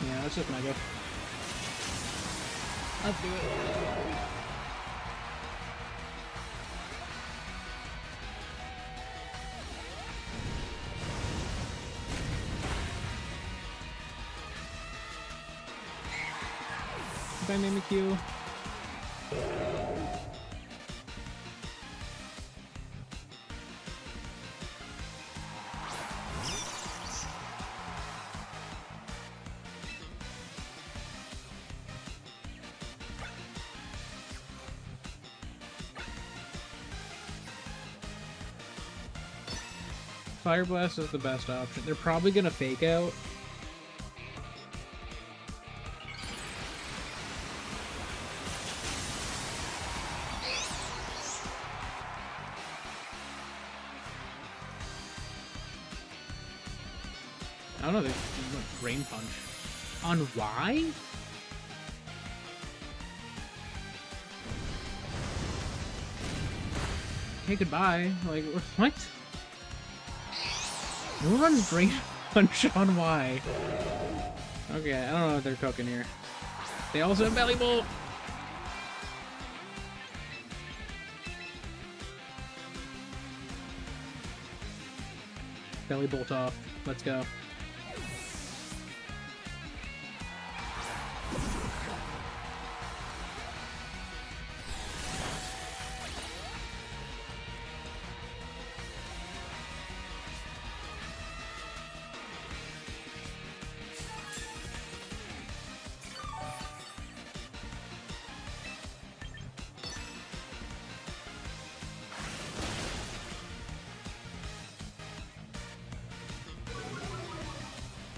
Yeah, let's just mega. Let's do it. Bye, Mimikyu. Fire Blast is the best option. They're probably gonna fake out. I don't know, they went Rain Punch. On why? Okay, goodbye. Like, what? Who runs Drain Punch on Y? Okay, I don't know what they're cooking here. They also have Belly Bolt! Belly Bolt off. Let's go.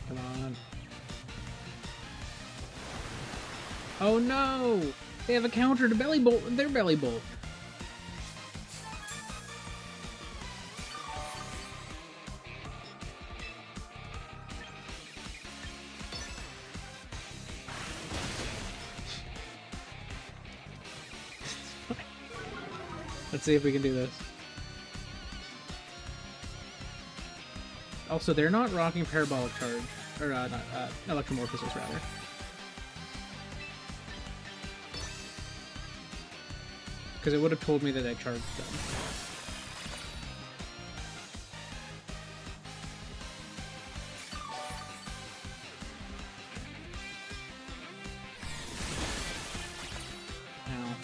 Come on. Oh no! They have a counter to Belly Bolt with their Belly Bolt. Let's see if we can do this. Also, they're not rocking Parabolic Charge. Or, not, Electromorphosis, rather. Because it would have told me that I charged them. Ow.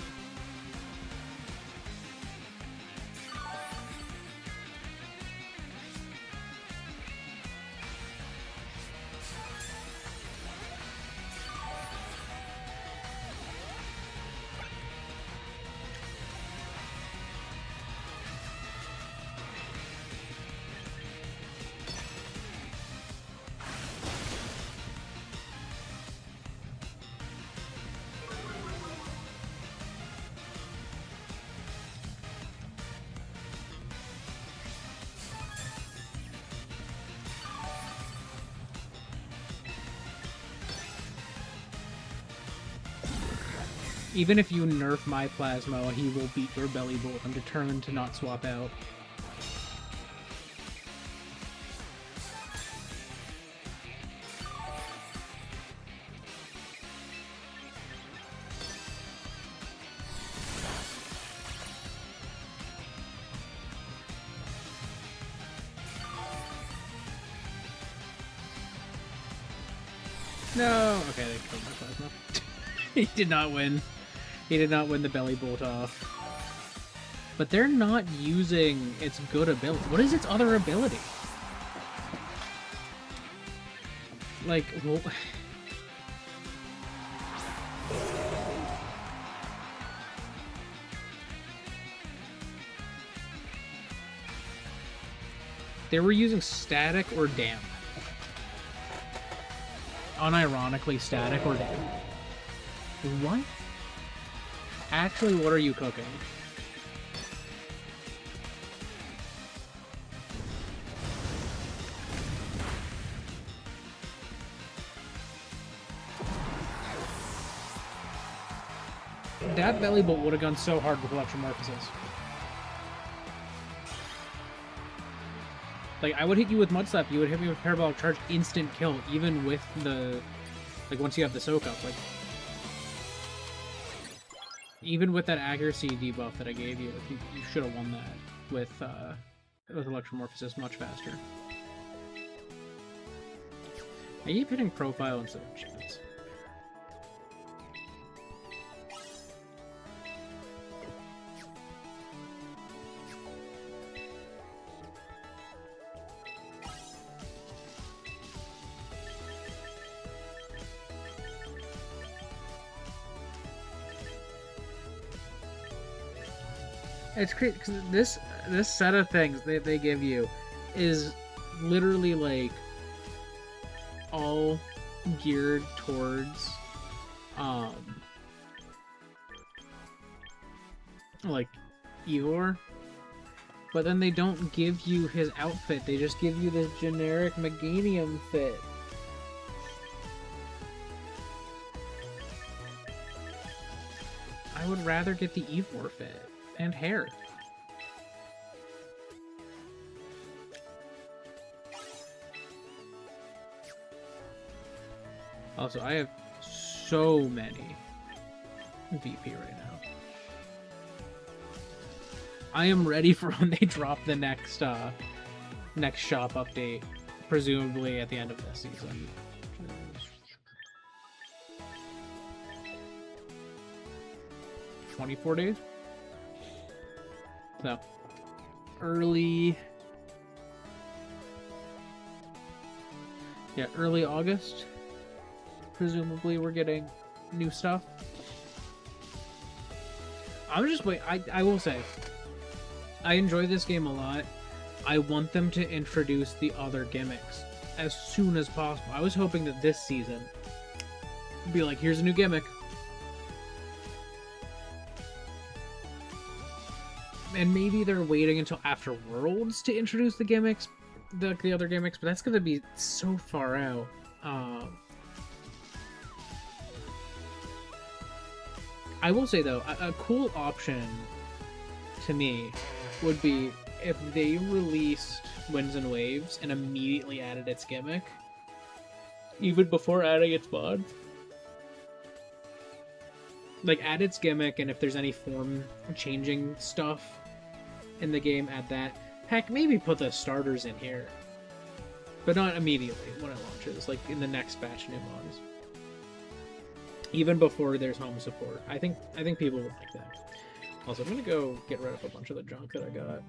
Even if you nerf my Plasma, he will beat your Belly Bolt. I'm determined to not swap out. No! Okay, they killed my Plasma. He did not win. He did not win the Belly Bolt off. But they're not using its good ability. What is its other ability? Like, well... They were using static or damp. Unironically static or damp. What? Actually, what are you cooking? That Belly Bolt would have gone so hard with Electromorphosis. Like, I would hit you with Mud Slap, you would hit me with Parabolic Charge, instant kill, even with the... Like, once you have the Soak Up, like... Even with that accuracy debuff that I gave you, you should have won that with Electromorphosis much faster. I keep hitting Profile instead of Chance. It's crazy because this set of things they give you is literally like all geared towards like Eeyore, but then they don't give you his outfit. They just give you this generic Meganium fit. I would rather get the Eeyore fit. And hair. Also, I have so many VP right now. I am ready for when they drop the next next shop update, presumably at the end of this season. 24 days? So, early August, presumably we're getting new stuff. I'm just wait. I will say, I enjoy this game a lot. I want them to introduce the other gimmicks as soon as possible. I was hoping that this season would be like, here's a new gimmick. And maybe they're waiting until after Worlds to introduce the gimmicks, the other gimmicks, but that's going to be so far out. I will say, though, a cool option to me would be if they released Winds and Waves and immediately added its gimmick, even before adding its mod. Like, add its gimmick, and if there's any form-changing stuff in the game, add that. Heck, maybe put the starters in here. But not immediately when it launches, like in the next batch of new mods. Even before there's home support. I think people would like that. Also, I'm gonna go get rid of a bunch of the junk that I got.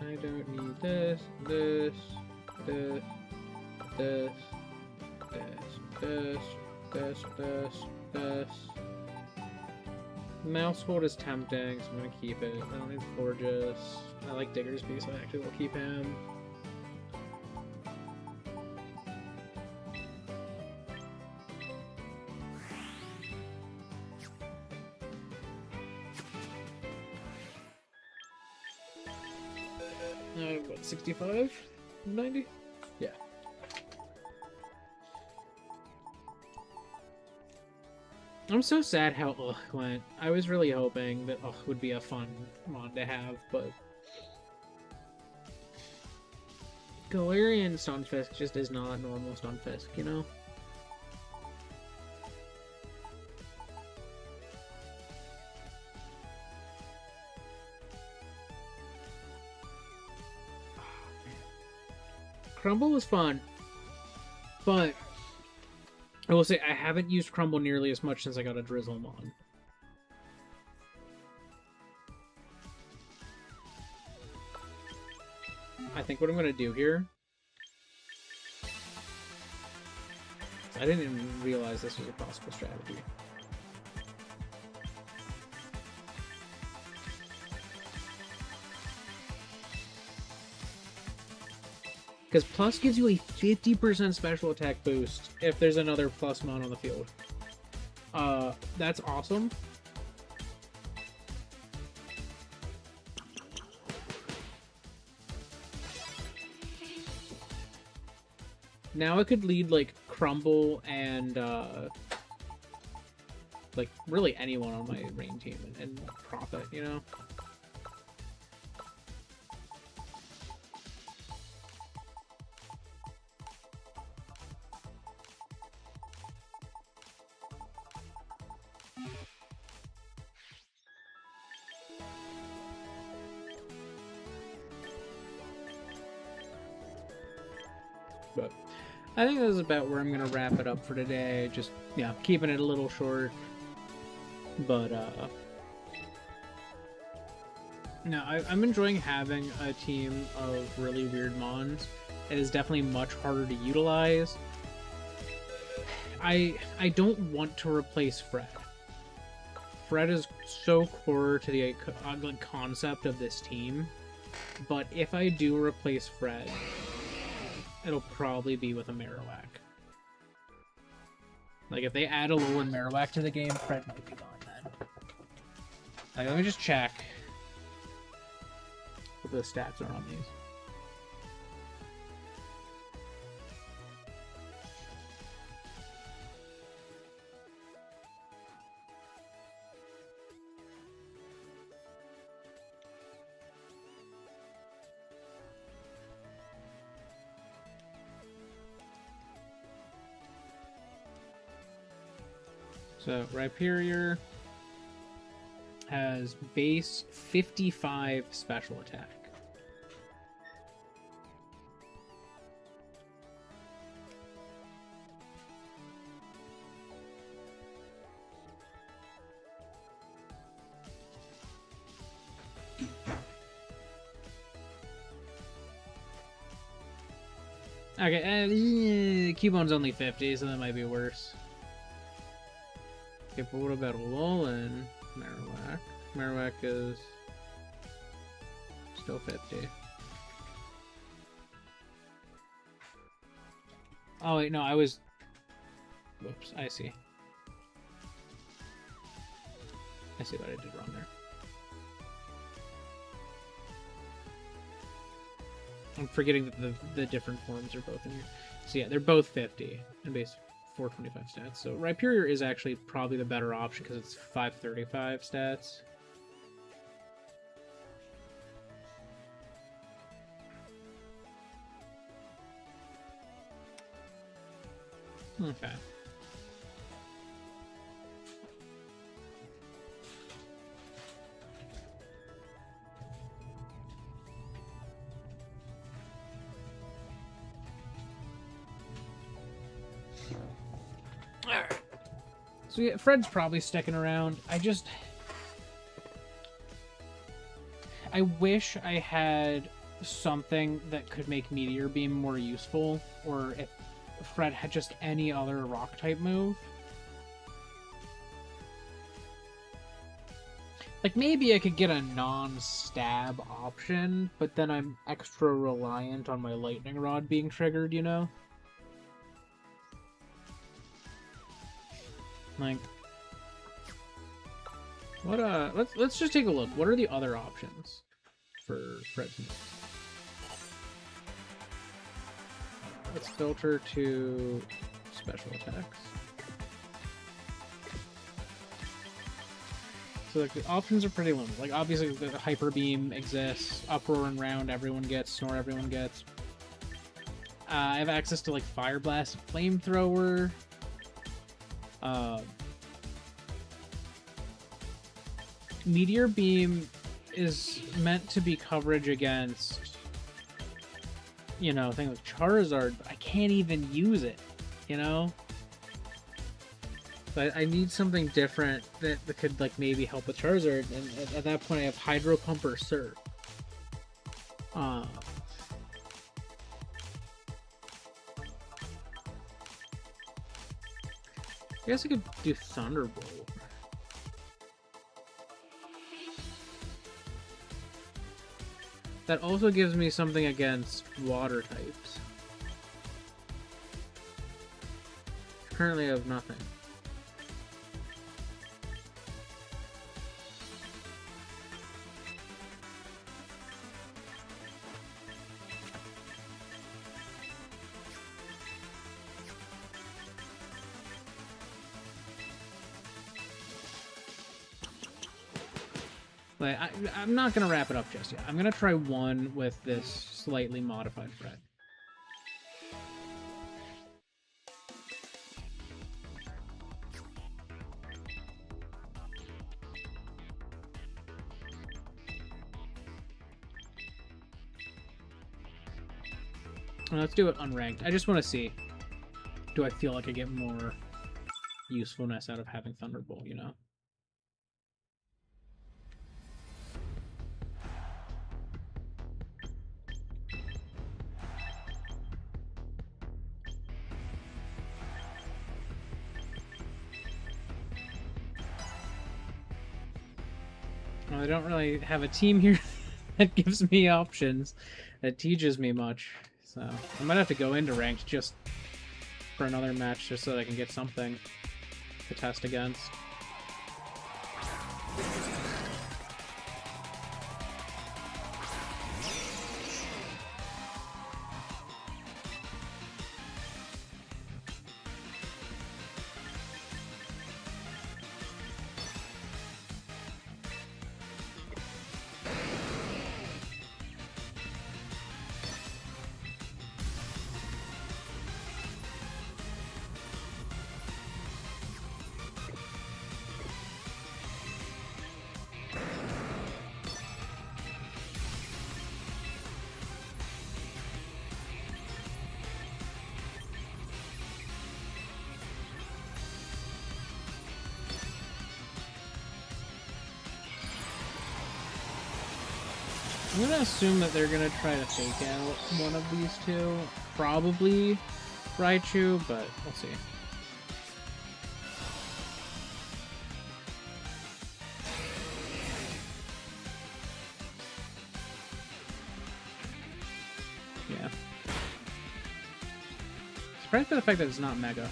I don't need this, this, this, this, this, this, this, this. Mouse hold is tempting, so I'm gonna keep it. I don't need Forges. I like Diggersby, so I actually will keep him. What, 65? 90? Yeah. I'm so sad how Ugh went. I was really hoping that Ugh would be a fun mod to have, but Galarian Stunfisk just is not normal Stunfisk, you know? Crumble was fun, but I will say I haven't used Crumble nearly as much since I got a Drizzlemon. I think what I'm going to do here... I didn't even realize this was a possible strategy. Because plus gives you a 50% special attack boost if there's another plus mon on the field. That's awesome. Now it could lead like Crumble and like really anyone on my rain team and profit, you know? But I think this is about where I'm gonna wrap it up for today. Just, yeah, keeping it a little short. But no, I'm enjoying having a team of really weird mons. It is definitely much harder to utilize. I don't want to replace Fred. Fred is so core to the concept of this team. But if I do replace Fred, it'll probably be with a Marowak. Like, if they add a Alolan Marowak to the game, Fred might be gone then. Like, let me just check what the stats are on these. So, Rhyperior has base 55 special attack. Okay, Cubone's only 50, so that might be worse. Okay, but what about Alolan Marowak? Marowak is still 50. Oh wait, no, I was... Whoops, I see. I see what I did wrong there. I'm forgetting that the different forms are both in here. So yeah, they're both 50 and base 425 stats. So Rhyperior is actually probably the better option because it's 535 stats. Okay. Alright. So yeah, Fred's probably sticking around. I wish I had something that could make Meteor Beam more useful, or if Fred had just any other rock type move. Like, maybe I could get a non-stab option, but then I'm extra reliant on my lightning rod being triggered, you know? Like, what, let's just take a look. What are the other options for Fred's moves? Let's filter to special attacks. So like the options are pretty limited. Like obviously the Hyper Beam exists, Uproar and Round everyone gets, Snore everyone gets. I have access to like Fire Blast, Flamethrower. Meteor Beam is meant to be coverage against, you know, things like Charizard, but I can't even use it, you know? But I need something different that could, like, maybe help with Charizard, and at that point I have Hydro Pump or Surf. I guess I could do Thunderbolt. That also gives me something against water types. Currently I have nothing. But I'm not going to wrap it up just yet. I'm going to try one with this slightly modified thread. Well, let's do it unranked. I just want to see, do I feel like I get more usefulness out of having Thunderbolt, you know? Well, I don't really have a team here that gives me options, that teaches me much. So I might have to go into ranked just for another match just so that I can get something to test against. I'm gonna assume that they're gonna try to fake out one of these two. Probably Raichu, but we'll see. Yeah. Surprised by the fact that it's not Mega.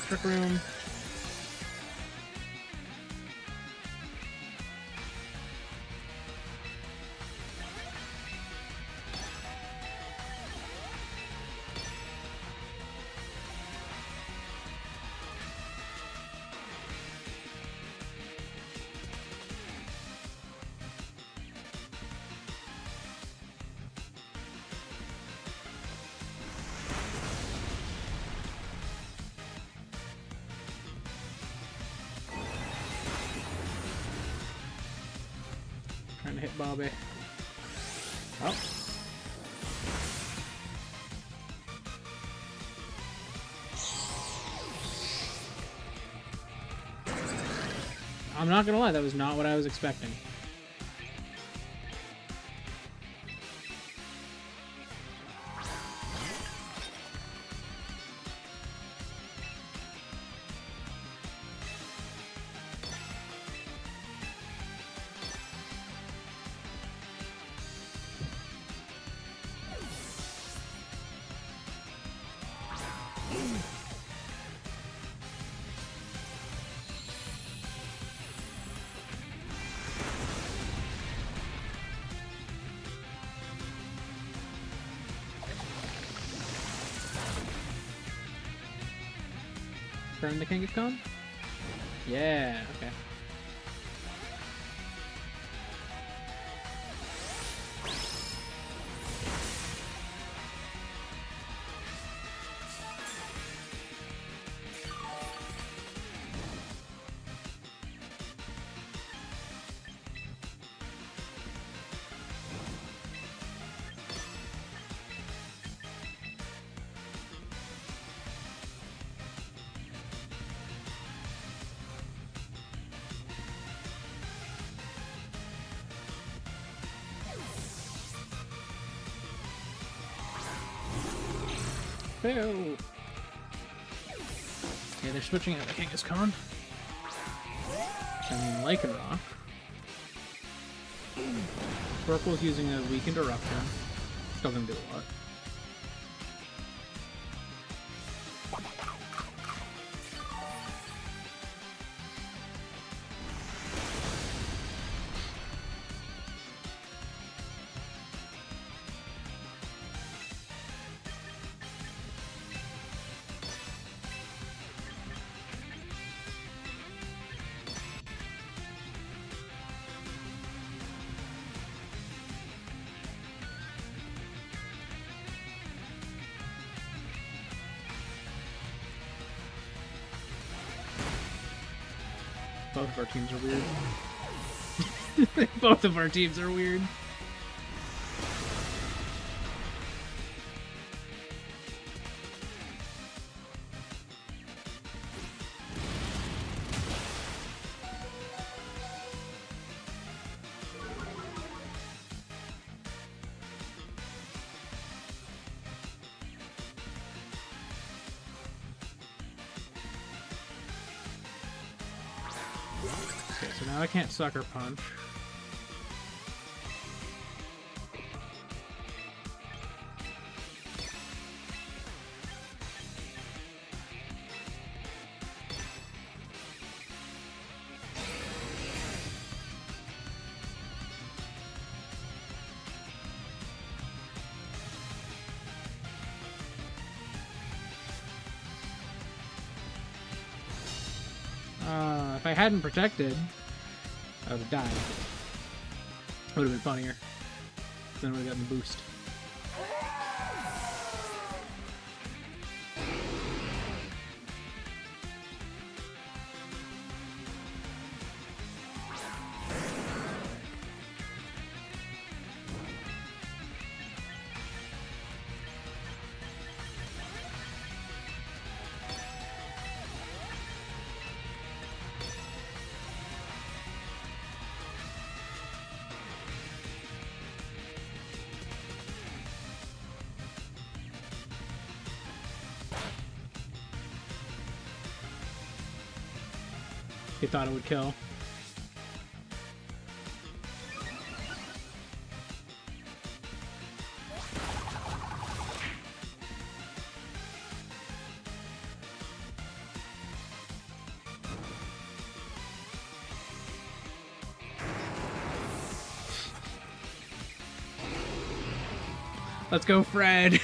Trick Room. Trying to hit Bobby. Oh. I'm not gonna lie, that was not what I was expecting. Burn the King of Kong? Yeah, okay. fail. Okay, they're switching out the Kangaskhan. And Lycanroc. Sparkle's using a weak interruption. Still gonna do a lot. Both of our teams are weird. Both of our teams are weird. Okay, so now I can't Sucker Punch. If I hadn't protected, I would have died. Would have been funnier. Then I would have gotten the boost. He thought it would kill. Let's go, Fred!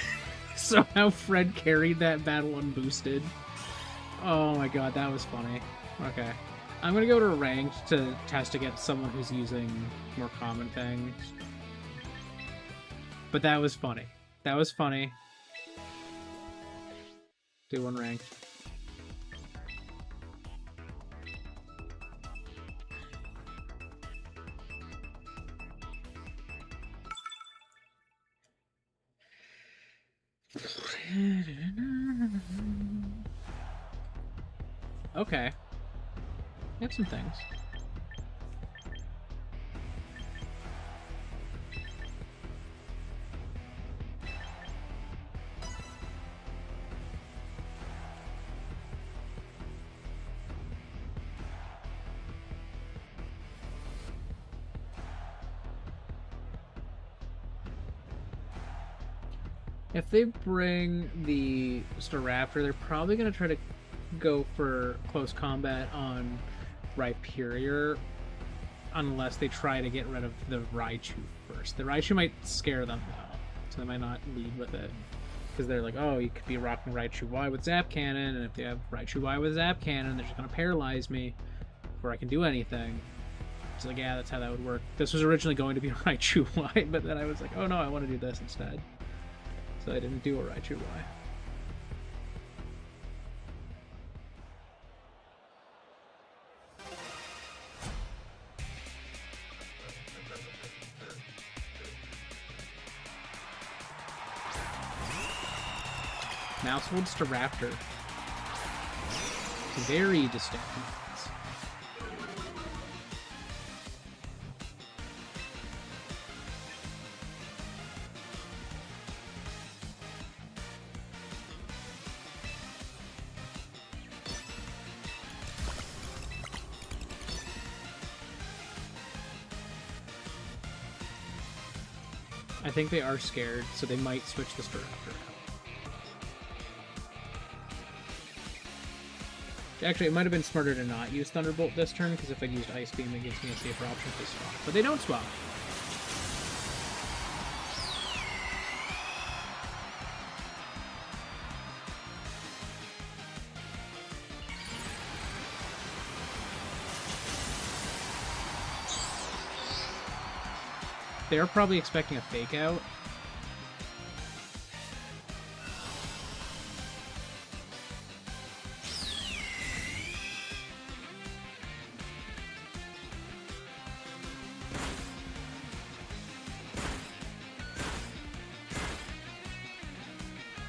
Somehow Fred carried that battle unboosted. Oh my god, that was funny. Okay. I'm gonna go to ranked to test against someone who's using more common things. But that was funny. That was funny. Do one ranked. Okay. I have some things. If they bring the Staraptor, they're probably going to try to go for close combat on Rhyperior, unless they try to get rid of the Raichu first. The Raichu might scare them, though, so they might not lead with it. Because they're like, oh, you could be rocking Raichu Y with Zap Cannon, and if they have Raichu Y with Zap Cannon, they're just going to paralyze me before I can do anything. It's like, yeah, that's how that would work. This was originally going to be Raichu Y, but then I was like, oh no, I want to do this instead. So I didn't do a Raichu Y. Mousewood Staraptor. Very distinct. I think they are scared, so they might switch the Staraptor out. Actually, it might have been smarter to not use Thunderbolt this turn, because if I'd used Ice Beam, it gives me a safer option to swap. But they don't swap. They're probably expecting a fake out.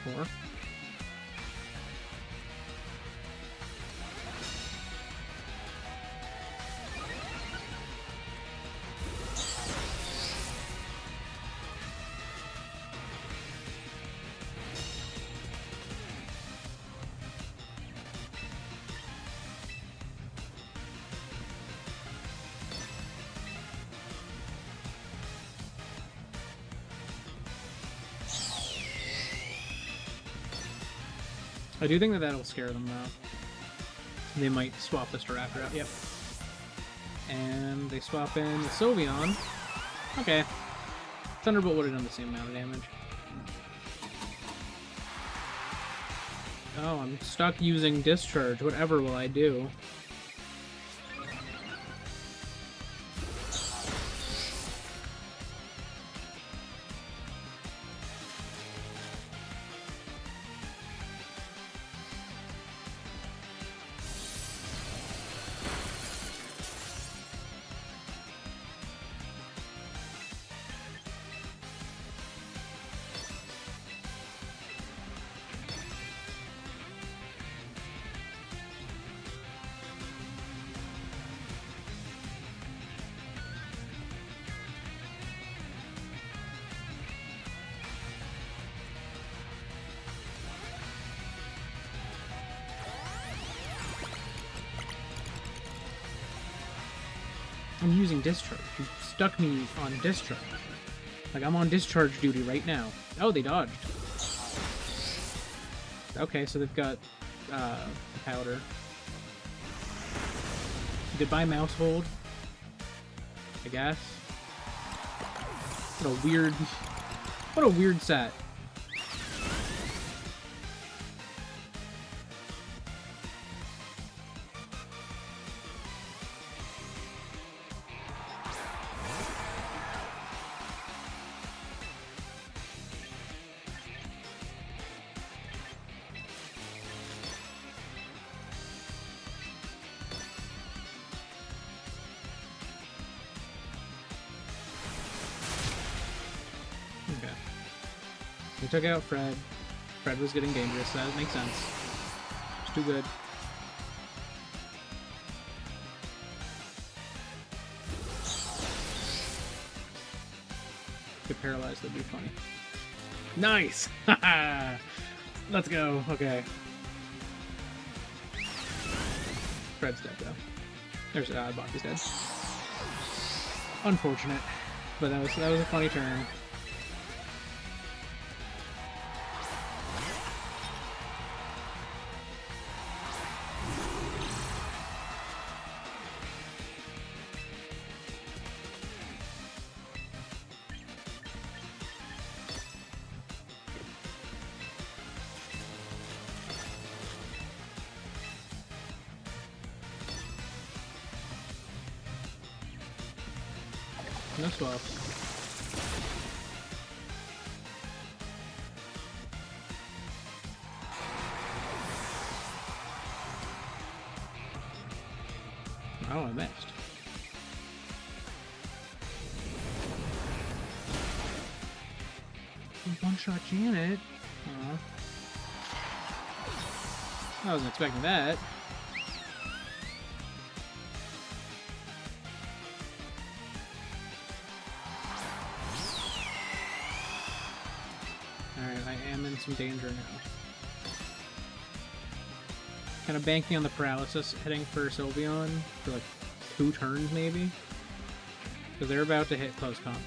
Four. I do think that that'll scare them, though. They might swap the Staraptor out. Yep. And they swap in the Sylveon. Okay. Thunderbolt would have done the same amount of damage. Oh, I'm stuck using Discharge. Whatever will I do? I'm using Discharge. You stuck me on Discharge. Like, I'm on Discharge duty right now. Oh, they dodged. Okay, so they've got Powder. Goodbye, Mousehold. I guess. What a weird set. Okay. He took out Fred. Fred was getting dangerous, so that makes sense. It's too good. Get paralyzed, that'd be funny. Nice! Let's go. Okay. Fred's dead, though. There's Baku's dead. Unfortunate. But that was a funny turn. No swaps. Oh, I missed. One-shot Janet. Aw. I wasn't expecting that. Alright, I am in some danger now. Kind of banking on the paralysis, heading for Sylveon for like 2 turns maybe. Because they're about to hit close combat.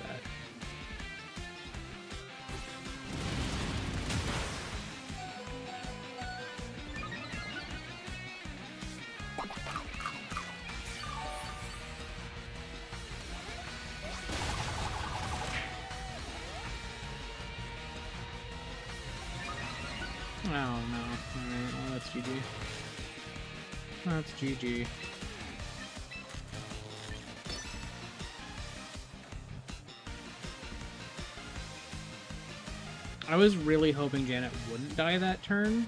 no. Alright, well, that's GG. That's GG. I was really hoping Janet wouldn't die that turn.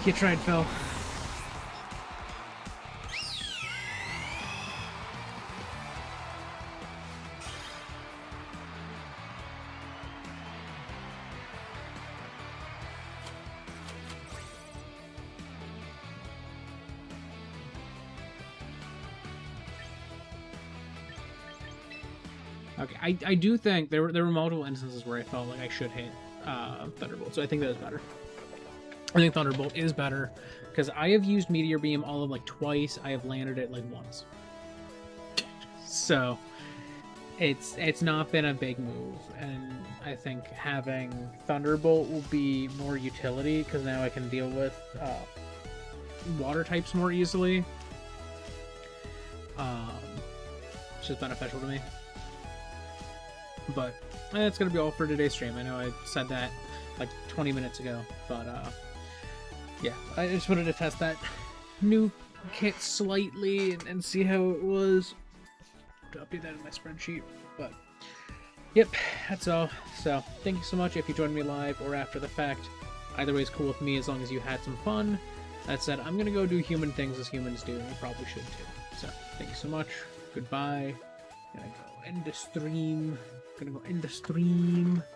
You tried, Phil. Okay, I do think there were multiple instances where I felt like I should hit Thunderbolt, so I think that was better. I think Thunderbolt is better because I have used Meteor Beam all of like twice. I have landed it like once, so it's not been a big move, and I think having Thunderbolt will be more utility because now I can deal with water types more easily, which is beneficial to me. But that's gonna be all for today's stream. I know I said that like 20 minutes ago, but yeah, I just wanted to test that new kit slightly and see how it was. To update that in my spreadsheet, but yep, that's all. So thank you so much if you joined me live or after the fact. Either way is cool with me as long as you had some fun. That said, I'm gonna go do human things as humans do, and I probably should too. So thank you so much. Goodbye. Gonna go end the stream.